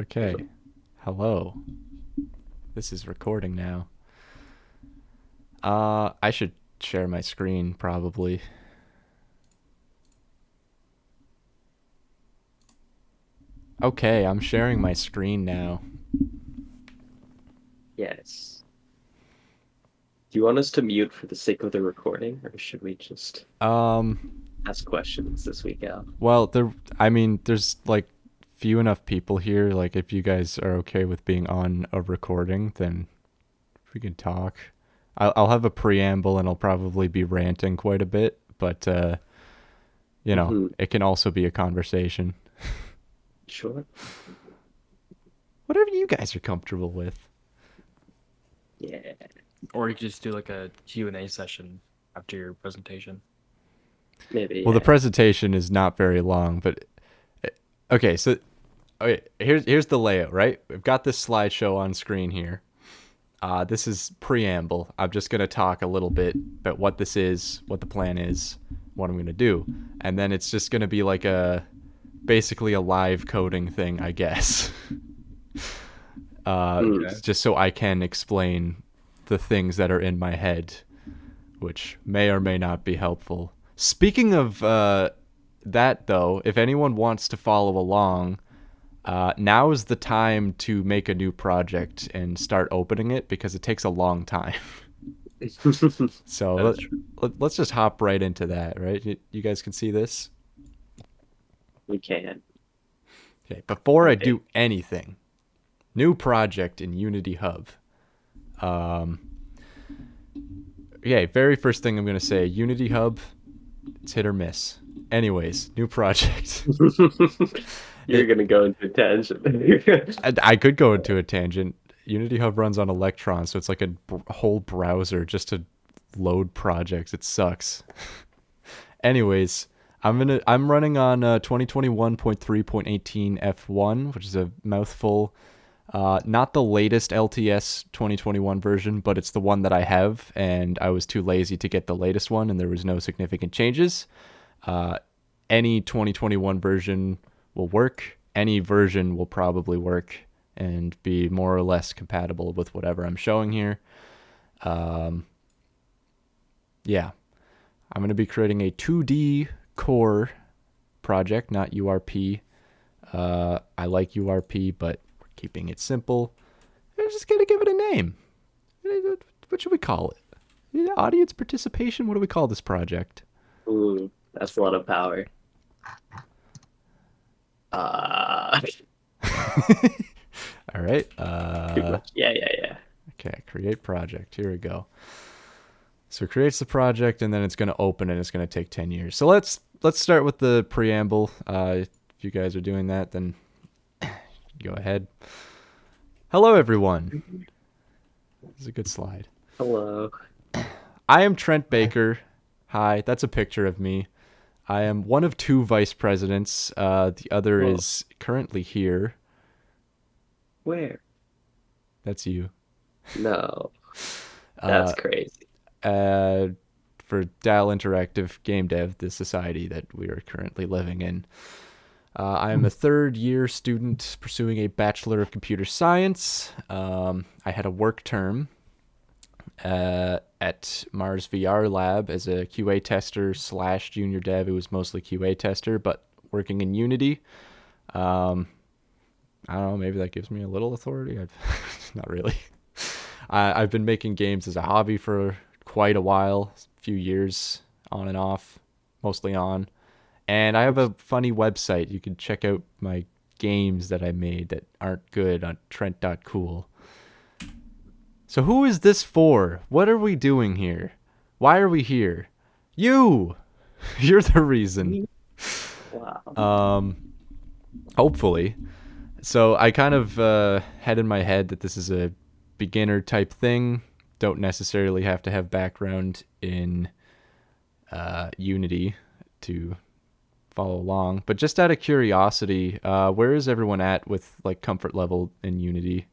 Okay. Hello. This is recording now. I should share my screen probably. Okay, I'm sharing my screen now. Yes. Do you want us to mute for the sake of the recording, or should we just Um, ask questions this week out? well, there's like few enough people here. Like, if you guys are okay with being on a recording, then we can talk. I'll have a preamble and I'll probably be ranting quite a bit, but Hmm. it can also be a conversation. Sure. Whatever you guys are comfortable with. Yeah. Or you could just do like a Q&A session after your presentation. Maybe. Well, the Yeah. presentation is not very long, but okay, so okay, here's the layout, right? We've got this slideshow on screen here. This is preamble. I'm just gonna talk a little bit about what this is, what the plan is, what I'm gonna do, and then it's just gonna be like basically a live coding thing, I guess. Hmm. Just so I can explain the things that are in my head, which may or may not be helpful. Speaking of that, though, if anyone wants to follow along, now is the time to make a new project and start opening it because it takes a long time. So That is true. let's just hop right into that, right? You guys can see this? We can. Okay, before I Okay. do anything, new project in Unity Hub. Um, okay, very first thing I'm going to say Unity Hub, it's hit or miss. Anyways, new project. You're it, gonna go into a tangent. I could go into a tangent. Unity Hub runs on Electron, so it's like a whole browser just to load projects. It sucks. Anyways, I'm running on 2021.3.18 F1, which is a mouthful. Not the latest LTS 2021 version, but it's the one that I have, and I was too lazy to get the latest one, and there was no significant changes. Uh, any 2021 version will work. Any version will probably work and be more or less compatible with whatever I'm showing here. Um, yeah, I'm going to be creating a 2D core project, not URP. I like URP, but we're keeping it simple. I'm just going to give it a name. What should we call it? Audience participation? What do we call this project? Ooh, that's a lot of power. Uh, All right. too much. Yeah, yeah, yeah. Okay, create project. Here we go. So it creates the project and then it's going to open and it's going to take 10 years. So let's start with the preamble. If you guys are doing that, then go ahead. Hello, everyone. This is a good slide. Hello. I am Trent Baker. Hi, that's a picture of me. I am one of two vice presidents. The other Oh, is currently here. where? That's you. No, Uh, that's crazy. uh, for DAL Interactive Game Dev, the society that we are currently living in. I am a third year student pursuing a Bachelor of Computer Science. I had a work term at Mars VR Lab as a QA tester slash junior dev. It was mostly QA tester, but working in Unity. Um, I don't know, maybe that gives me a little authority. Not really. I've been making games as a hobby for quite a while, a few years on and off, mostly on. And I have a funny website. You can check out my games that I made that aren't good on trent.cool. So who is this for? What are we doing here? Why are we here? You! You're the reason. Wow. Um, hopefully. So I kind of had in my head that this is a beginner type thing. Don't necessarily have to have background in Unity to follow along. But just out of curiosity, where is everyone at with like comfort level in Unity?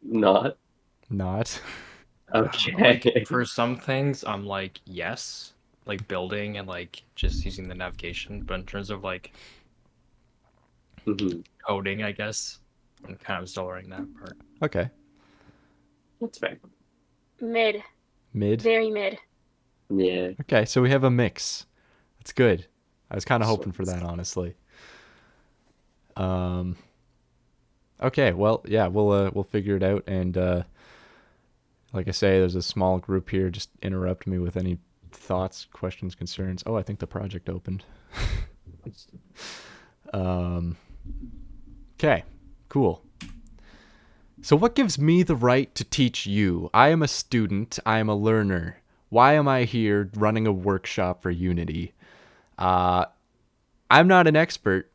Not Not. Like Okay. for some things, I'm like, yes. like building and like just using the navigation, but in terms of like Mhm. coding, I guess I'm kind of still learning that part. Okay. That's fair. Mid. Mid. Very mid. Yeah. Okay, so we have a mix. That's good. I was kind of hoping for Sorts. that, honestly. Okay, well, yeah, we'll figure it out, and like I say, there's a small group here. Just interrupt me with any thoughts, questions, concerns. Oh, I think the project opened. Okay, cool. So what gives me the right to teach you? I am a student. I am a learner. Why am I here running a workshop for Unity? I'm not an expert,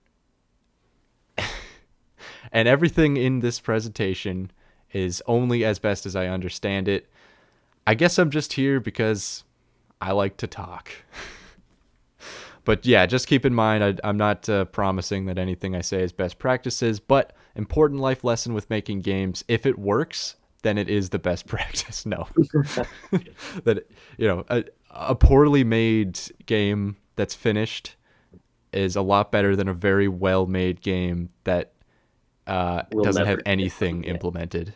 and everything in this presentation is only as best as I understand it. I guess I'm just here because I like to talk. But yeah, just keep in mind, I'm not promising that anything I say is best practices, but important life lesson with making games: if it works, then it is the best practice. No, that a poorly made game that's finished is a lot better than a very well made game that We'll doesn't never have get anything one yet. implemented.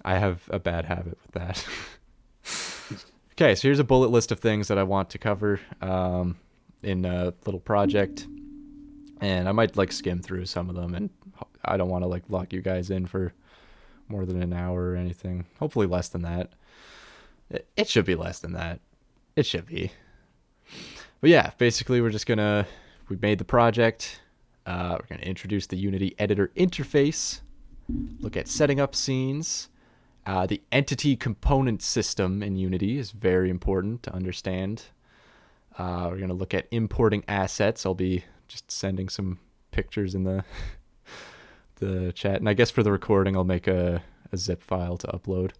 I have a bad habit with that. Okay, so here's a bullet list of things that I want to cover in a little project, and I might like skim through some of them, and I don't want to like lock you guys in for more than an hour or anything. Hopefully less than that. It should be less than that. It should be. But yeah, basically we made the project. We're gonna introduce the Unity editor interface, look at setting up scenes. The entity component system in Unity is very important to understand. We're going to look at importing assets. I'll be just sending some pictures in the chat. And I guess for the recording, I'll make a zip file to upload.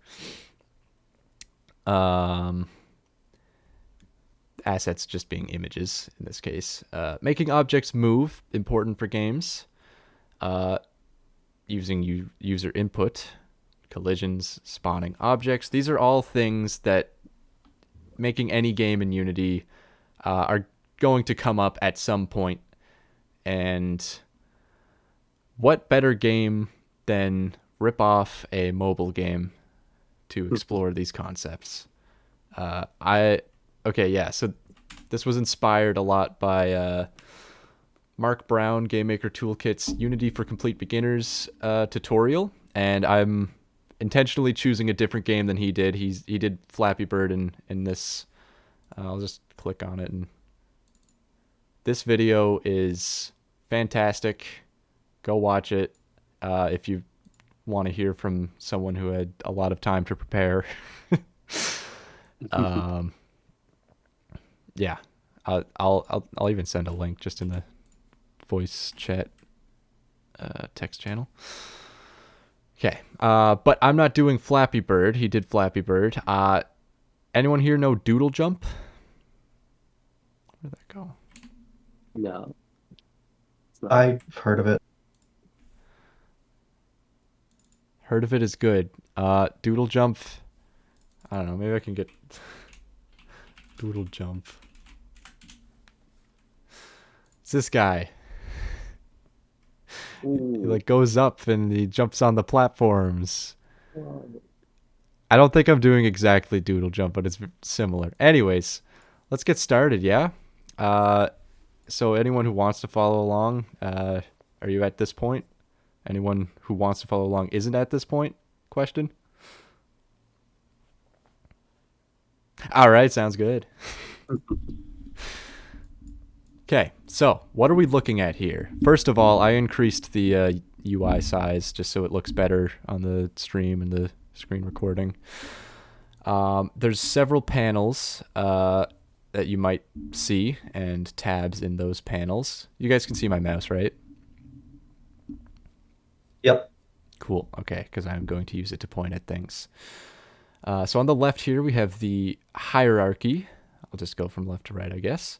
Assets just being images in this case. Making objects move, important for games. Using user input. Collisions, spawning objects. These are all things that making any game in Unity are going to come up at some point. And what better game than rip off a mobile game to explore these concepts? So this was inspired a lot by Mark Brown, Game Maker Toolkit's Unity for Complete Beginners tutorial, and I'm intentionally choosing a different game than he did. He did Flappy Bird in this. I'll just click on it, and this video is fantastic. Go watch it if you want to hear from someone who had a lot of time to prepare. Yeah, I'll even send a link just in the voice chat text channel. Okay, but I'm not doing Flappy Bird. He did Flappy Bird. Anyone here know Doodle Jump? Where'd that go? No. It's not. I've heard of it. Heard of it is good. Doodle Jump. I don't know. Maybe I can get Doodle Jump. It's this guy. He like goes up and he jumps on the platforms. I don't think I'm doing exactly Doodle Jump, but it's similar. Anyways, let's get started, yeah? So anyone who wants to follow along, are you at this point? Anyone who wants to follow along isn't at this point? Question? All right, sounds good. Okay, so what are we looking at here? First of all, I increased the UI size just so it looks better on the stream and the screen recording. There's several panels that you might see and tabs in those panels. You guys can see my mouse, right? Yep. Cool, okay, because I'm going to use it to point at things. So on the left here, we have the hierarchy. I'll just go from left to right, I guess.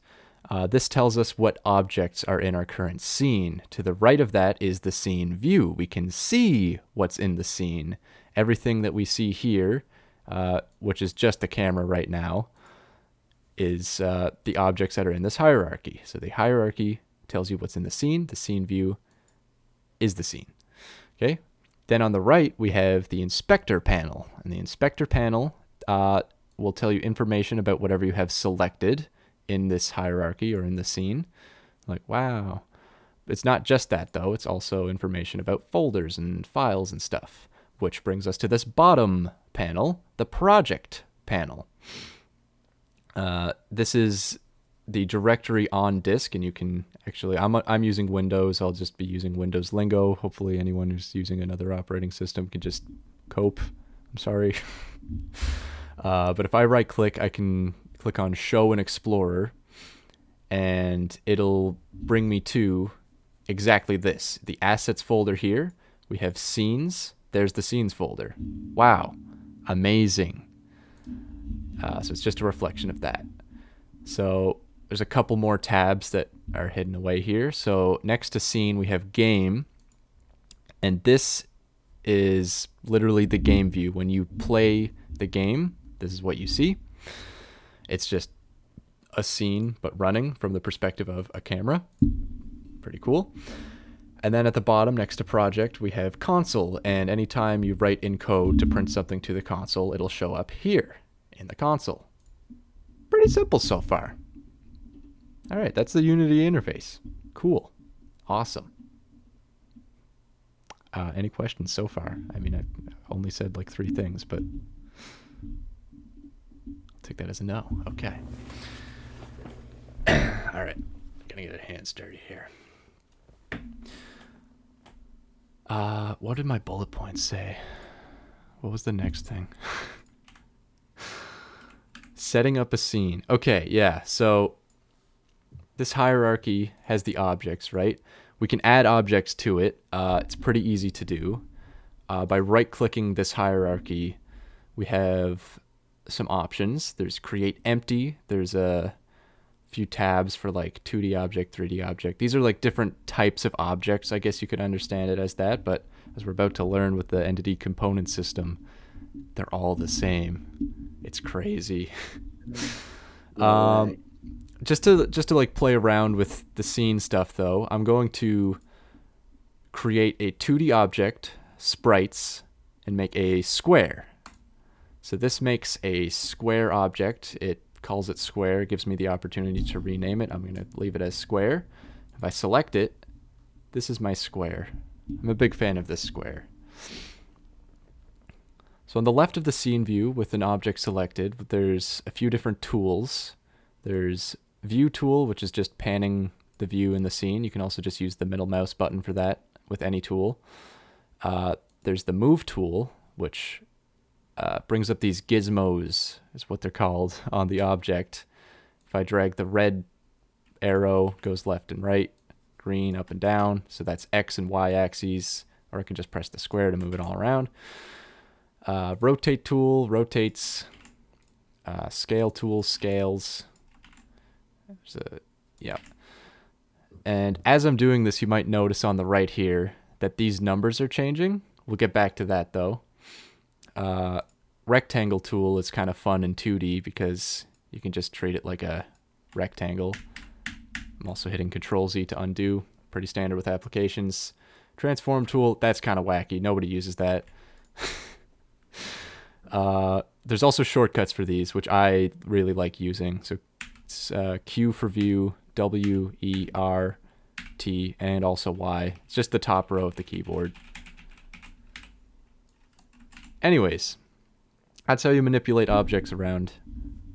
This tells us what objects are in our current scene. To the right of that is the scene view. We can see what's in the scene. Everything that we see here which is just the camera right now, is the objects that are in this hierarchy. So the hierarchy tells you what's in the scene. The scene view is the scene. Okay. Then on the right, we have the inspector panel. And the inspector panel will tell you information about whatever you have selected in this hierarchy or in the scene. Like, wow. It's not just that, though. It's also information about folders and files and stuff, which brings us to this bottom panel, the project panel. This is the directory on disk, and you can actually, I'm using Windows. I'll just be using Windows lingo. Hopefully anyone who's using another operating system can just cope. I'm sorry. But if I right click, I can click on Show in Explorer, and it'll bring me to exactly this. The assets folder here, we have scenes. There's the scenes folder. Wow. Amazing. So it's just a reflection of that. So there's a couple more tabs that are hidden away here. So next to scene, we have game. And this is literally the game view. When you play the game, this is what you see. It's just a scene, but running from the perspective of a camera. Pretty cool. And then at the bottom, next to project, we have console. And anytime you write in code to print something to the console, it'll show up here in the console. Pretty simple so far. All right, that's the Unity interface. Cool. Awesome. Any questions so far? I mean, I've only said like 3 things, but I'll take that as a no. Okay. All right. Gonna get our hands dirty here. What did my bullet points say? What was the next thing? Setting up a scene. Okay, yeah. So this hierarchy has the objects, right? We can add objects to it. It's pretty easy to do. By right-clicking this hierarchy, we have some options. There's create empty. There's a few tabs for like 2D object, 3D object. These are like different types of objects. I guess you could understand it as that, but as we're about to learn with the entity component system, they're all the same. It's crazy. Just to like play around with the scene stuff though, I'm going to create a 2D object, sprites, and make a square. So this makes a square object. It calls it square, gives me the opportunity to rename it. I'm going to leave it as square. If I select it, this is my square. I'm a big fan of this square. So on the left of the scene view with an object selected, there's a few different tools. There's view tool, which is just panning the view in the scene. You can also just use the middle mouse button for that with any tool. There's the move tool, which brings up these gizmos, is what they're called, on the object. If I drag the red arrow, goes left and right, green up and down. So that's X and Y axes, or I can just press the square to move it all around. Rotate tool rotates. Scale tool scales. Yeah. And as I'm doing this, you might notice on the right here that these numbers are changing. We'll get back to that though. Rectangle tool is kind of fun in 2D because you can just treat it like a rectangle. I'm also hitting Control-Z to undo. Pretty standard with applications. Transform tool, that's kind of wacky. Nobody uses that. There's also shortcuts for these, which I really like using. So it's Q for view, W, E, R, T, and also Y. It's just the top row of the keyboard. Anyways, that's how you manipulate objects around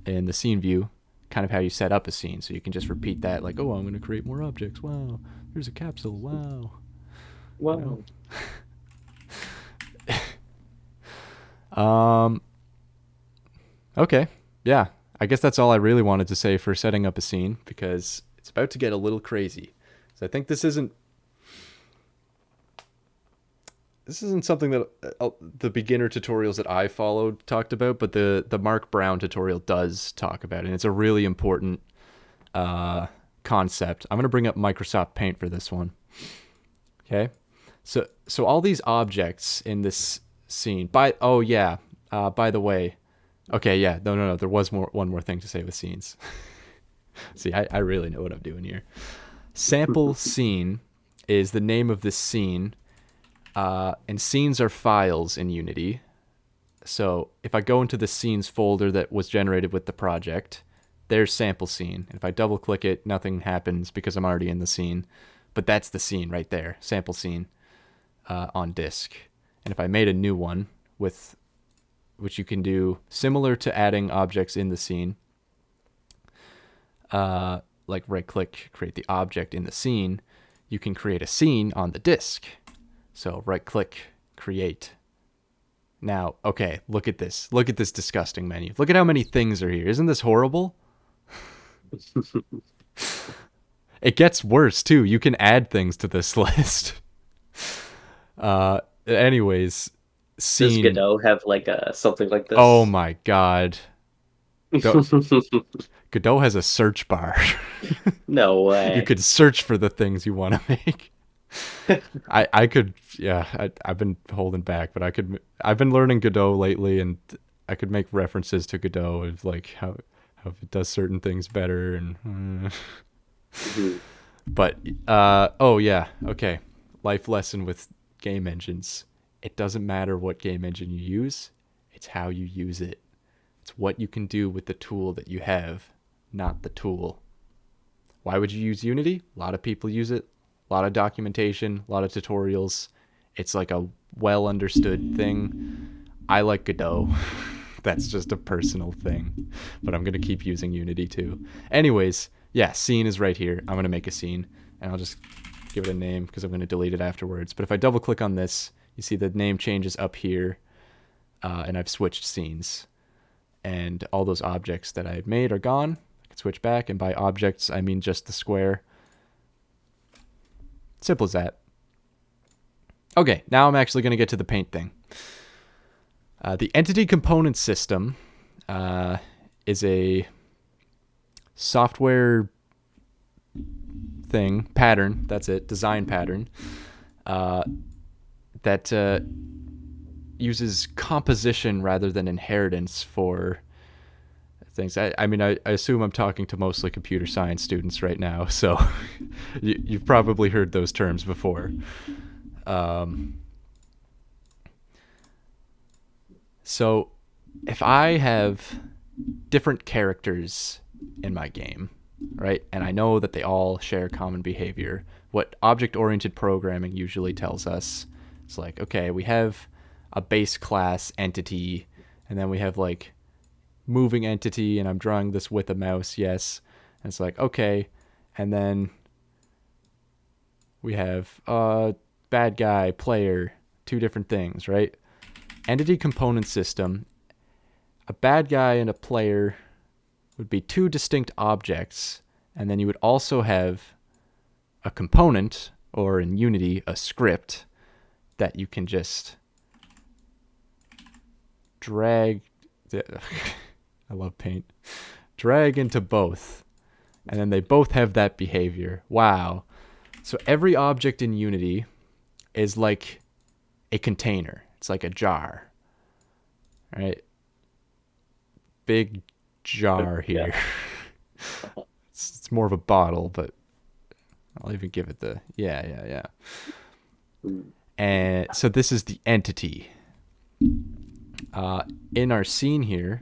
in the scene view, kind of how you set up a scene. So you can just repeat that like, oh, I'm going to create more objects. Wow, here's a capsule. Wow. Wow. You know? Okay. Yeah. I guess that's all I really wanted to say for setting up a scene, because it's about to get a little crazy. So I think this isn't something that the beginner tutorials that I followed talked about, but the Mark Brown tutorial does talk about it, and it's a really important concept. I'm going to bring up Microsoft Paint for this one. Okay? So all these objects in this scene, by the way, Okay, yeah. No. There was one more thing to say with scenes. See, I really know what I'm doing here. Sample scene is the name of this scene, and scenes are files in Unity. So if I go into the scenes folder that was generated with the project, there's sample scene. And if I double click it, nothing happens because I'm already in the scene. But that's the scene right there, sample scene on disk. And if I made a new one with, which you can do similar to adding objects in the scene, like right click, create the object in the scene, you can create a scene on the disk. So right click, create. Now, okay, look at this. Look at this disgusting menu. Look at how many things are here. Isn't this horrible? It gets worse too. You can add things to this list. Anyways, Does scene. Godot have like a something like this? Oh my god. Godot has a search bar. No way. You could search for the things you want to make. I could, yeah. I've been holding back, but I've been learning Godot lately, and I could make references to Godot of like how it does certain things better, and but oh yeah, okay. Life lesson with game engines: it doesn't matter what game engine you use; it's how you use it. It's what you can do with the tool that you have, not the tool. Why would you use Unity? A lot of people use it. A lot of documentation, a lot of tutorials. It's like a well understood thing. I like Godot. That's just a personal thing. But I'm going to keep using Unity too. Anyways, yeah, scene is right here. I'm going to make a scene, and I'll just give it a name because I'm going to delete it afterwards. But if I double click on this, you see the name changes up here, and I've switched scenes. And all those objects that I had made are gone. I can switch back, and by objects, I mean just the square. Simple as that. Okay, now I'm actually going to get to the paint thing. The entity component system is a software thing, pattern, that's it, design pattern, that uses composition rather than inheritance for things. I mean, I assume I'm talking to mostly computer science students right now, so you've probably heard those terms before. So if I have different characters in my game, right, and I know that they all share common behavior, what object-oriented programming usually tells us is like, okay, we have a base class entity, and then we have like moving entity, and I'm drawing this with a mouse, yes. And it's like, okay, and then we have bad guy, player, two different things, right? Entity component system, a bad guy and a player would be two distinct objects, and then you would also have a component, or in Unity, a script, that you can just drag... I love paint. Drag into both, and then they both have that behavior. Wow. So every object in Unity is like a container. It's like a jar, right? Big jar here. Yeah. It's more of a bottle, but I'll even give it the yeah. And so this is the entity. In our scene here,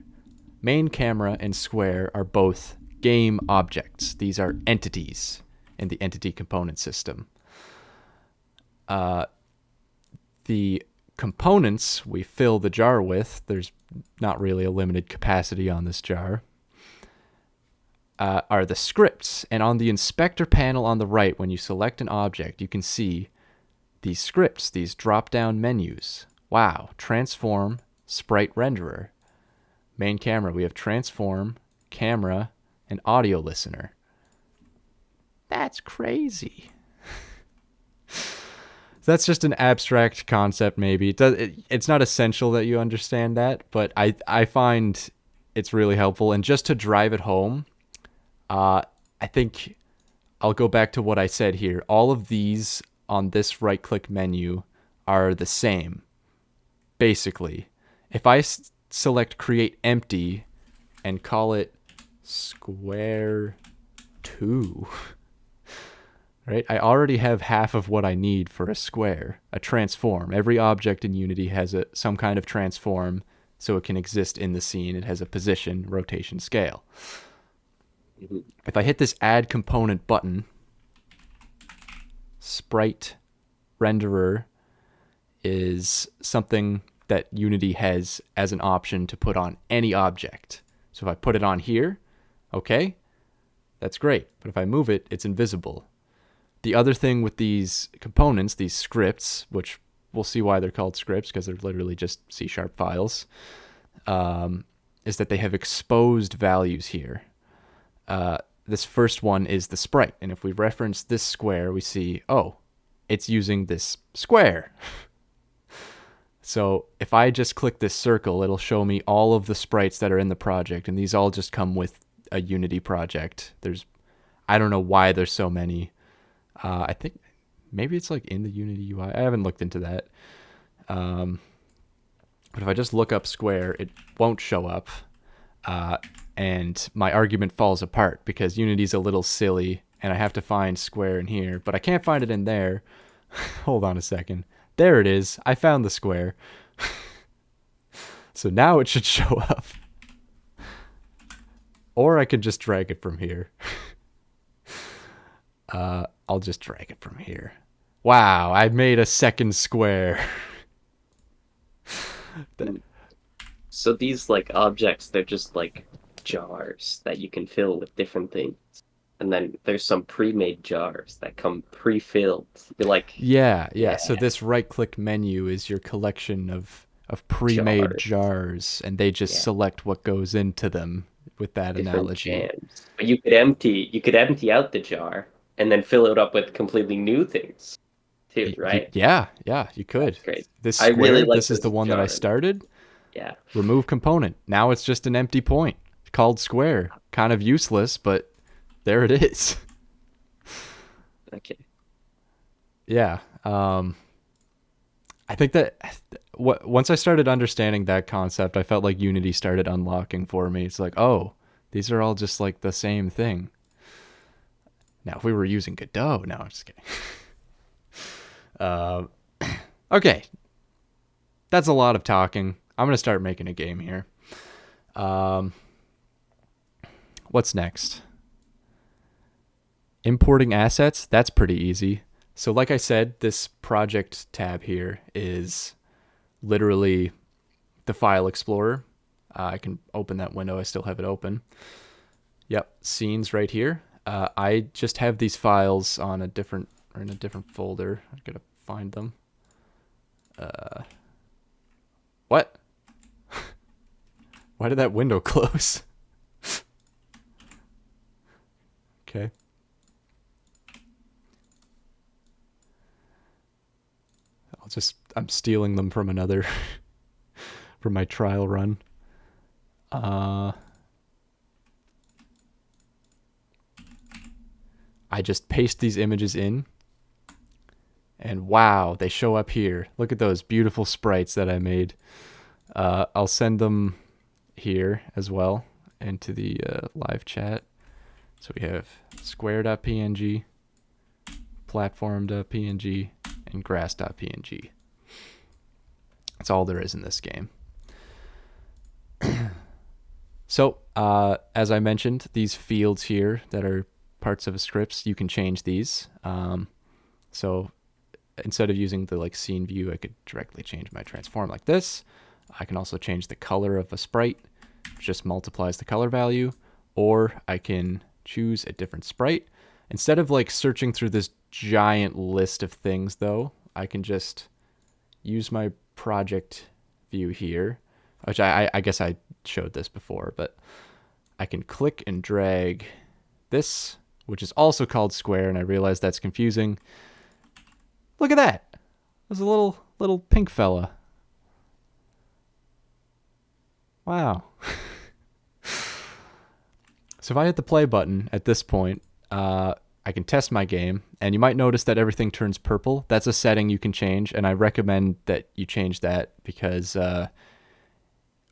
main camera and square are both game objects. These are entities in the entity component system. The components we fill the jar with, there's not really a limited capacity on this jar, are the scripts. And on the inspector panel on the right, when you select an object, you can see these scripts, these drop-down menus. Wow, transform, sprite renderer. Main camera, we have transform, camera, and audio listener. That's crazy. That's just an abstract concept, maybe. It's not essential that you understand that, but I find it's really helpful. And just to drive it home, I think I'll go back to what I said here. All of these on this right-click menu are the same, basically. If I select create empty and call it square 2. Right? I already have half of what I need for a square, a transform. Every object in Unity has some kind of transform, so it can exist in the scene. It has a position, rotation, scale. If I hit this add component button, sprite renderer is something that Unity has as an option to put on any object. So if I put it on here, okay, that's great. But if I move it, it's invisible. The other thing with these components, these scripts, which we'll see why they're called scripts because they're literally just C# files, is that they have exposed values here. This first one is the sprite. And if we reference this square, we see, oh, it's using this square. So if I just click this circle, it'll show me all of the sprites that are in the project. And these all just come with a Unity project. I don't know why there's so many. I think maybe it's like in the Unity UI. I haven't looked into that. But if I just look up square, it won't show up. And my argument falls apart because Unity's a little silly and I have to find square in here, but I can't find it in there. Hold on a second. There it is. I found the square. So now it should show up. Or I could just drag it from here. I'll just drag it from here. Wow, I made a second square. So these like objects, they're just like jars that you can fill with different things. And then there's some pre-made jars that come pre-filled. You're like, yeah. So this right-click menu is your collection of pre-made jars, and they just select what goes into them with that different analogy. jams. But you could empty out the jar and then fill it up with completely new things too, right? Yeah, you could. That's great. This square, really like this is the one that I started. Yeah. Remove component. Now it's just an empty point called square. Kind of useless, but there it is. Okay. Yeah. I think that once I started understanding that concept, I felt like Unity started unlocking for me. It's like, oh, these are all just like the same thing. Now, if we were using Godot, no, I'm just kidding. Okay. That's a lot of talking. I'm going to start making a game here. What's next? Importing assets. That's pretty easy. So like I said, this project tab here is literally the file explorer. I can open that window. I still have it open. Yep. Scenes right here. I just have these files in a different folder. I'm going to find them. What? Why did that window close? Okay. I'm stealing them from another, from my trial run. I just paste these images in. And wow, they show up here. Look at those beautiful sprites that I made. I'll send them here as well into the live chat. So we have square.png, platform.png, and grass.png. That's all there is in this game. So, as I mentioned, these fields here that are parts of a script, you can change these. So instead of using the like scene view, I could directly change my transform like this. I can also change the color of a sprite, which just multiplies the color value, or I can choose a different sprite. Instead of like searching through this giant list of things though, I can just use my project view here, which I guess I showed this before, but I can click and drag this, which is also called square, and I realize that's confusing. Look at that. There's a little pink fella. Wow. So if I hit the play button at this point, I can test my game, and you might notice that everything turns purple. That's a setting you can change, and I recommend that you change that because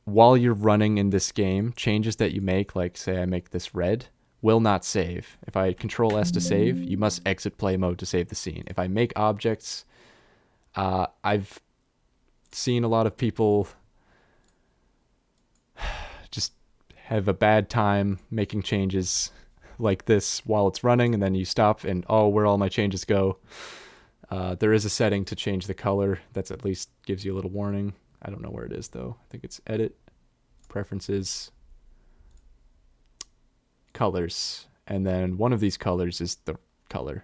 while you're running in this game, changes that you make, like say I make this red, will not save. If I Control S to save, you must exit play mode to save the scene. If I make objects, I've seen a lot of people just have a bad time making changes like this while it's running, and then you stop and, oh, where all my changes go. There is a setting to change the color. That's at least gives you a little warning. I don't know where it is, though. I think it's Edit, Preferences, Colors. And then one of these colors is the color.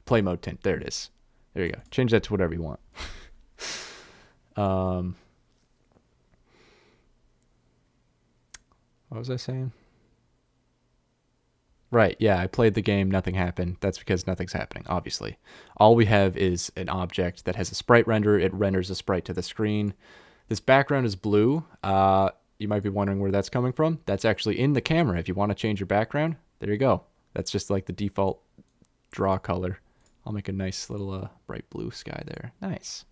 Play mode tint. There it is. There you go. Change that to whatever you want. What was I saying? Right, yeah, I played the game, nothing happened. That's because nothing's happening, obviously. All we have is an object that has a sprite renderer. It renders a sprite to the screen. This background is blue. You might be wondering where that's coming from. That's actually in the camera. If you want to change your background, there you go. That's just like the default draw color. I'll make a nice little bright blue sky there. Nice.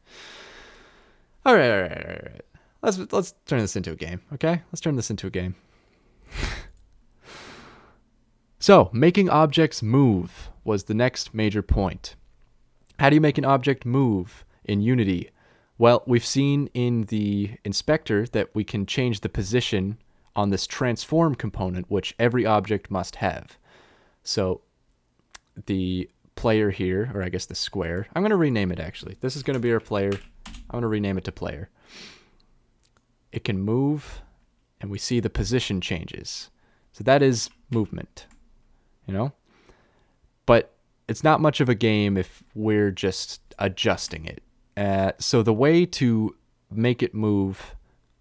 All right. Let's turn this into a game, okay? Let's turn this into a game. So, making objects move was the next major point. How do you make an object move in Unity? Well, we've seen in the inspector that we can change the position on this transform component, which every object must have. So, the player here, or I guess the square, I'm going to rename it actually. This is going to be our player. I'm going to rename it to player. It can move, and we see the position changes. So that is movement. But it's not much of a game if we're just adjusting it. So the way to make it move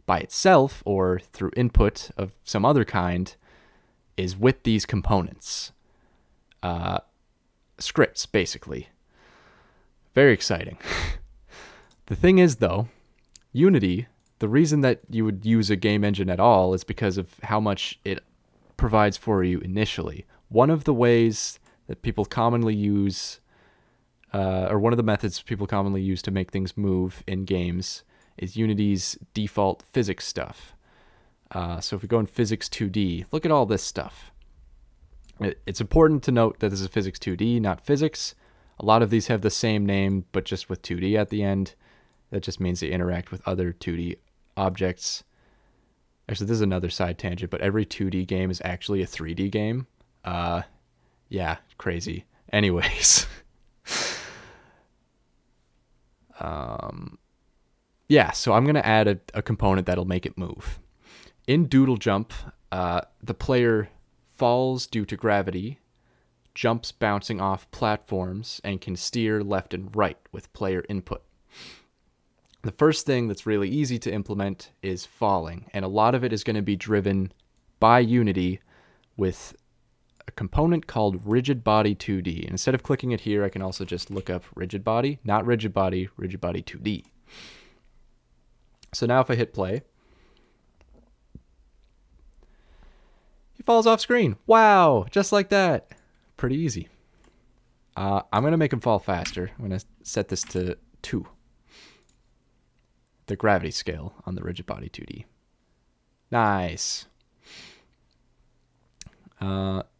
by itself or through input of some other kind is with these components. Scripts, basically. Very exciting. The thing is, though, Unity, the reason that you would use a game engine at all is because of how much it provides for you initially. One of the ways that people commonly use, or one of the methods people commonly use to make things move in games is Unity's default physics stuff. So if we go in Physics 2D, look at all this stuff. It's important to note that this is Physics 2D, not physics. A lot of these have the same name, but just with 2D at the end. That just means they interact with other 2D objects. Actually, this is another side tangent, but every 2D game is actually a 3D game. Yeah, crazy. Anyways. Yeah, so I'm going to add a component that'll make it move. In Doodle Jump, the player falls due to gravity, jumps bouncing off platforms, and can steer left and right with player input. The first thing that's really easy to implement is falling, and a lot of it is going to be driven by Unity with a component called Rigid Body 2D. And instead of clicking it here, I can also just look up Rigid Body, not Rigid Body, Rigid Body 2D. So now if I hit play, he falls off screen. Wow, just like that. Pretty easy. I'm going to make him fall faster. I'm going to set this to 2. The gravity scale on the Rigid Body 2D. Nice.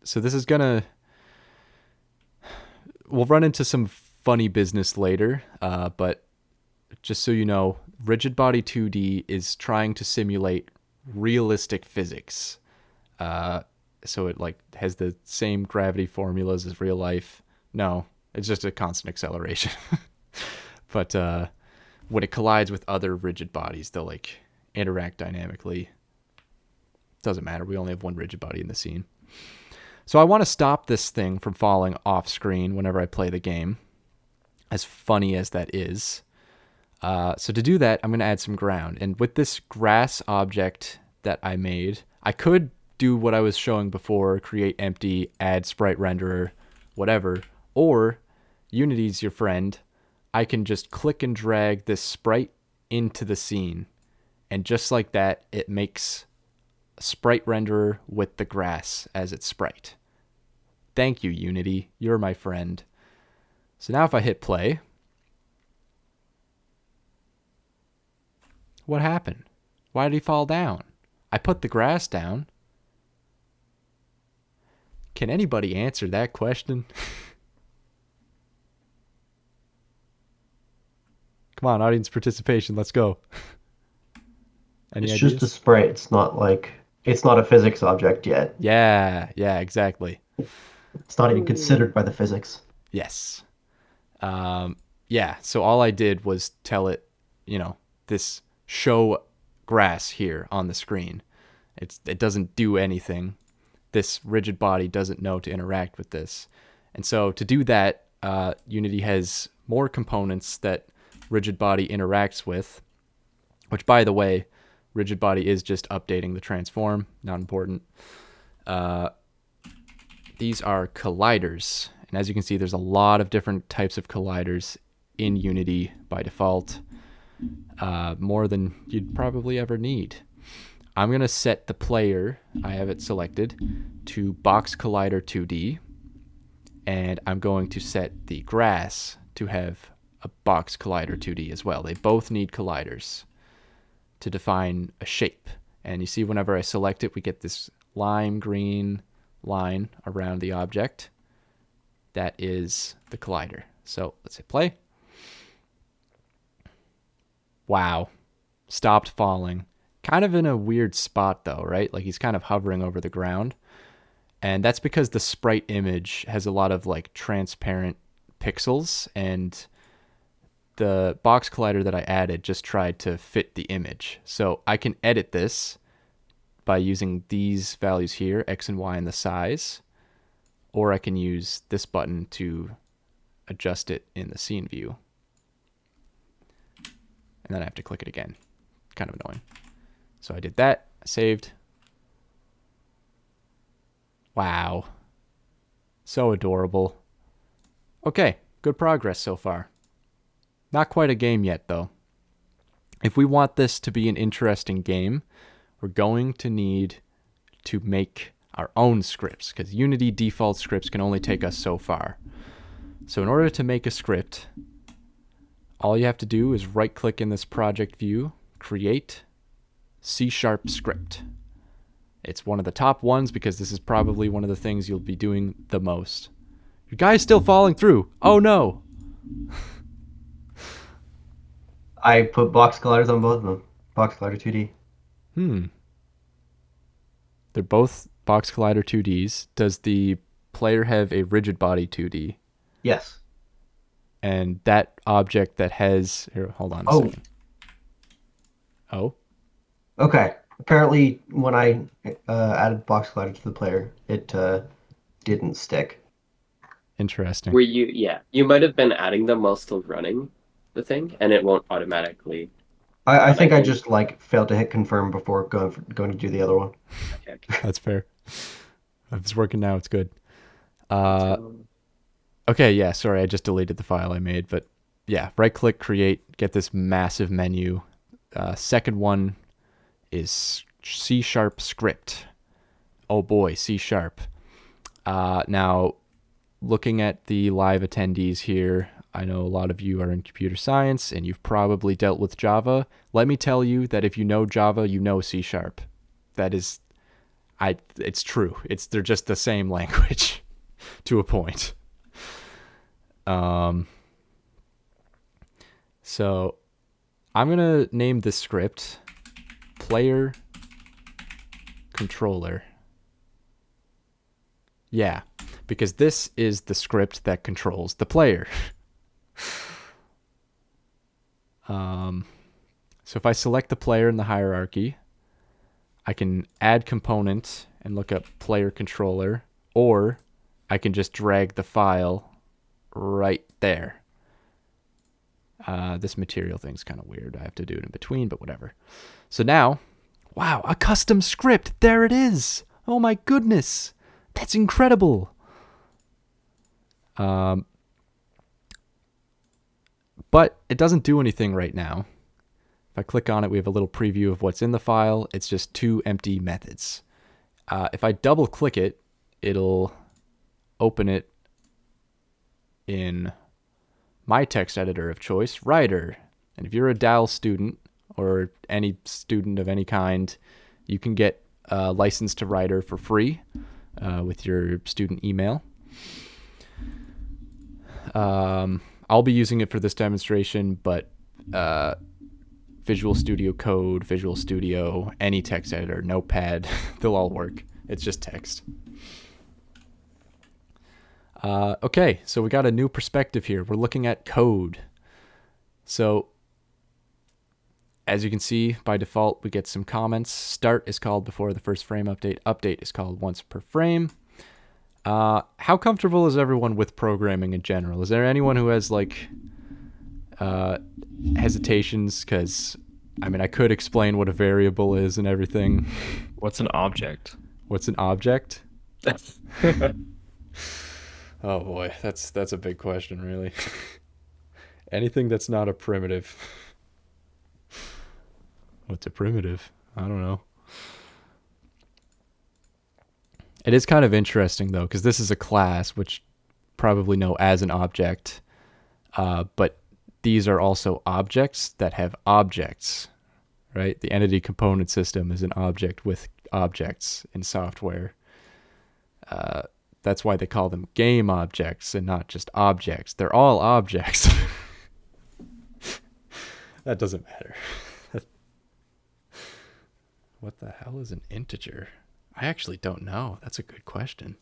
So this is gonna... We'll run into some funny business later, but just so you know, Rigid Body 2D is trying to simulate realistic physics. So it has the same gravity formulas as real life. No, it's just a constant acceleration. But when it collides with other rigid bodies, they'll interact dynamically. Doesn't matter. We only have one rigid body in the scene. So I want to stop this thing from falling off screen whenever I play the game, as funny as that is. So to do that, I'm going to add some ground. And with this grass object that I made, I could do what I was showing before, create empty, add sprite renderer, whatever. Or, Unity's your friend. I can just click and drag this sprite into the scene. And just like that, it makes sprite renderer with the grass as its sprite. Thank you, Unity. You're my friend. So now if I hit play, what happened? Why did he fall down? I put the grass down. Can anybody answer that question? Come on, audience participation. Let's go. Any It's ideas? just a spray. It's not a physics object yet. Yeah, exactly. It's not even considered by the physics. Yes. Yeah, so all I did was tell it, this show grass here on the screen. It doesn't do anything. This rigid body doesn't know to interact with this. And so to do that, Unity has more components that rigid body interacts with, which, by the way, rigid body is just updating the transform, not important. These are colliders. And as you can see, there's a lot of different types of colliders in Unity by default, more than you'd probably ever need. I'm going to set the player, I have it selected, to Box Collider 2D, and I'm going to set the grass to have a Box Collider 2D as well. They both need colliders to define a shape. And you see whenever I select it, we get this lime green line around the object. That is the collider. So let's hit play. Wow. Stopped falling. Kind of in a weird spot though, right? Like he's kind of hovering over the ground. And that's because the sprite image has a lot of like transparent pixels, and the box collider that I added just tried to fit the image. So I can edit this by using these values here, X and Y, and the size, or I can use this button to adjust it in the scene view. And then I have to click it again. Kind of annoying. So I did that, saved. Wow. So adorable. Okay, good progress so far. Not quite a game yet, though. If we want this to be an interesting game, we're going to need to make our own scripts, because Unity default scripts can only take us so far. So in order to make a script, all you have to do is right-click in this project view, create C# script. It's one of the top ones because this is probably one of the things you'll be doing the most. Your guy's still falling through. Oh no. I put box colliders on both of them. Box collider 2D. They're both Box Collider 2Ds. Does the player have a rigid body 2D? Yes. And that object that has... Here, hold on a second. Oh? Okay. Apparently, when I added box collider to the player, it didn't stick. Interesting. Were you? Yeah, you might have been adding them while still running the thing, and it won't automatically. I think I just failed to hit confirm before going to do the other one. Okay. That's fair. If it's working now, it's good. Okay, yeah, sorry, I just deleted the file I made, but yeah, right-click, create, get this massive menu. Second one is C# script. Oh boy, C#. Now, looking at the live attendees here, I know a lot of you are in computer science and you've probably dealt with Java. Let me tell you that if you know Java, you know C#. That is, it's true. They're just the same language to a point. So I'm going to name this script PlayerController. Yeah, because this is the script that controls the player. So if I select the player in the hierarchy, I can add component and look up PlayerController, or I can just drag the file right there. This material thing's kind of weird. I have to do it in between, but whatever. So now, wow, a custom script. There it is. Oh my goodness. That's incredible. But it doesn't do anything right now. If I click on it, we have a little preview of what's in the file. It's just two empty methods. If I double click it, it'll open it in my text editor of choice, Writer. And if you're a DAL student or any student of any kind, you can get a license to Writer for free with your student email. I'll be using it for this demonstration, but Visual Studio Code, Visual Studio, any text editor, Notepad, they'll all work. It's just text. Okay, so we got a new perspective here. We're looking at code. So as you can see, by default, we get some comments. Start is called before the first frame update. Update is called once per frame. How comfortable is everyone with programming in general? Is there anyone who has like hesitations? Because I mean, I could explain what a variable is and everything. What's an object? What's an object? Oh boy, that's a big question, really. Anything that's not a primitive. What's a primitive? I don't know. It is kind of interesting though, because this is a class, which probably know as an object, but these are also objects that have objects, right? The entity component system is an object with objects in software. That's why they call them game objects and not just objects. They're all objects. That doesn't matter. What the hell is an integer? I actually don't know. That's a good question.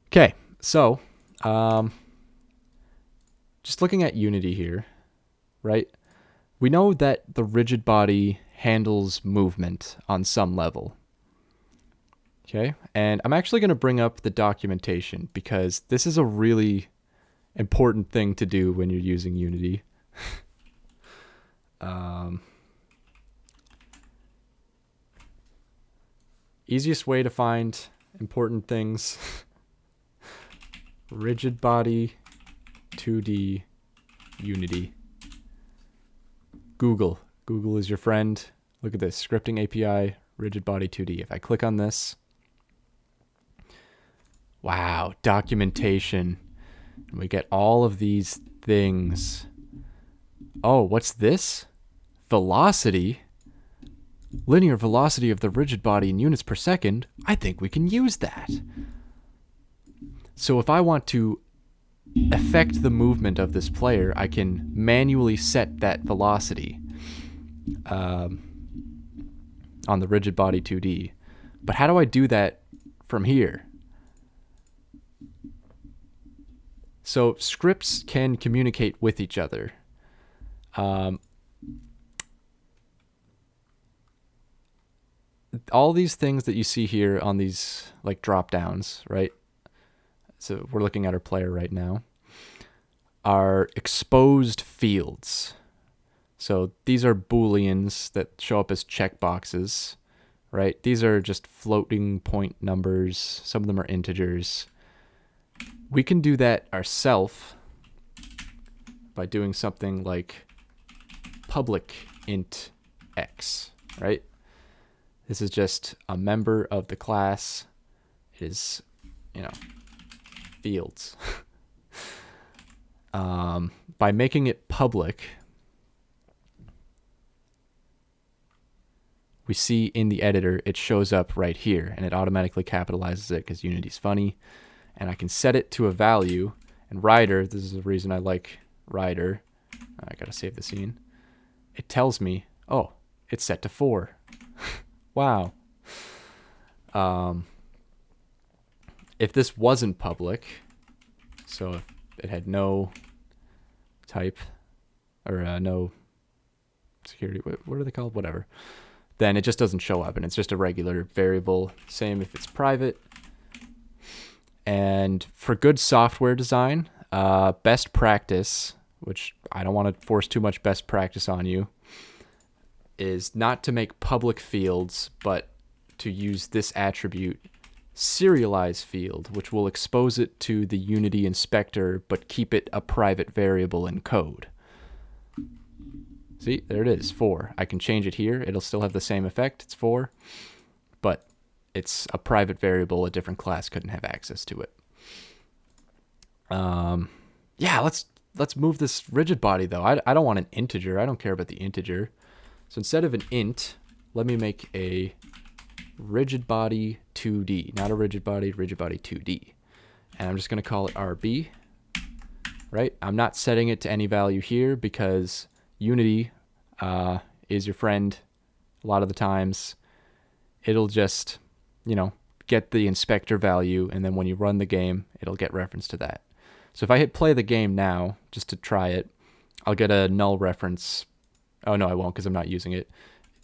Okay, so just looking at Unity here, right? We know that the rigid body handles movement on some level. Okay, and I'm actually going to bring up the documentation because this is a really important thing to do when you're using Unity. Easiest way to find important things. Rigid body 2D Unity. Google is your friend. Look at this, scripting API, rigid body 2D. If I click on this, wow, documentation. And we get all of these things. Oh, what's this? Velocity? Linear velocity of the rigid body in units per second. I think we can use that. So if I want to affect the movement of this player, I can manually set that velocity on the rigid body 2D. But how do I do that from here? So scripts can communicate with each other. All these things that you see here on these like drop downs, right? So we're looking at our player right now, are exposed fields. So these are Booleans that show up as checkboxes, right? These are just floating point numbers. Some of them are integers. We can do that ourselves by doing something like public int x, right? This is just a member of the class. It is, fields. By making it public, we see in the editor, it shows up right here, and it automatically capitalizes it because Unity's funny. And I can set it to a value, and Writer, this is the reason I like Writer. I gotta save the scene. It tells me, oh, it's set to 4. Wow. If this wasn't public, so if it had no type or no security, what are they called? Whatever. Then it just doesn't show up, and it's just a regular variable. Same if it's private. And for good software design, best practice, which I don't want to force too much best practice on you, is not to make public fields, but to use this attribute, serialize field, which will expose it to the Unity inspector, but keep it a private variable in code. See, there it is, 4. I can change it here. It'll still have the same effect. It's 4, but it's a private variable. A different class couldn't have access to it. Yeah, let's let's move this rigid body though. I don't want an integer. I don't care about the integer. So instead of an int, let me make a rigid body 2D, not a rigid body 2D. And I'm just going to call it RB, right? I'm not setting it to any value here because Unity is your friend a lot of the times. It'll just, get the inspector value, and then when you run the game, it'll get reference to that. So if I hit play the game now, just to try it, I'll get a null reference. Oh, no, I won't because I'm not using it.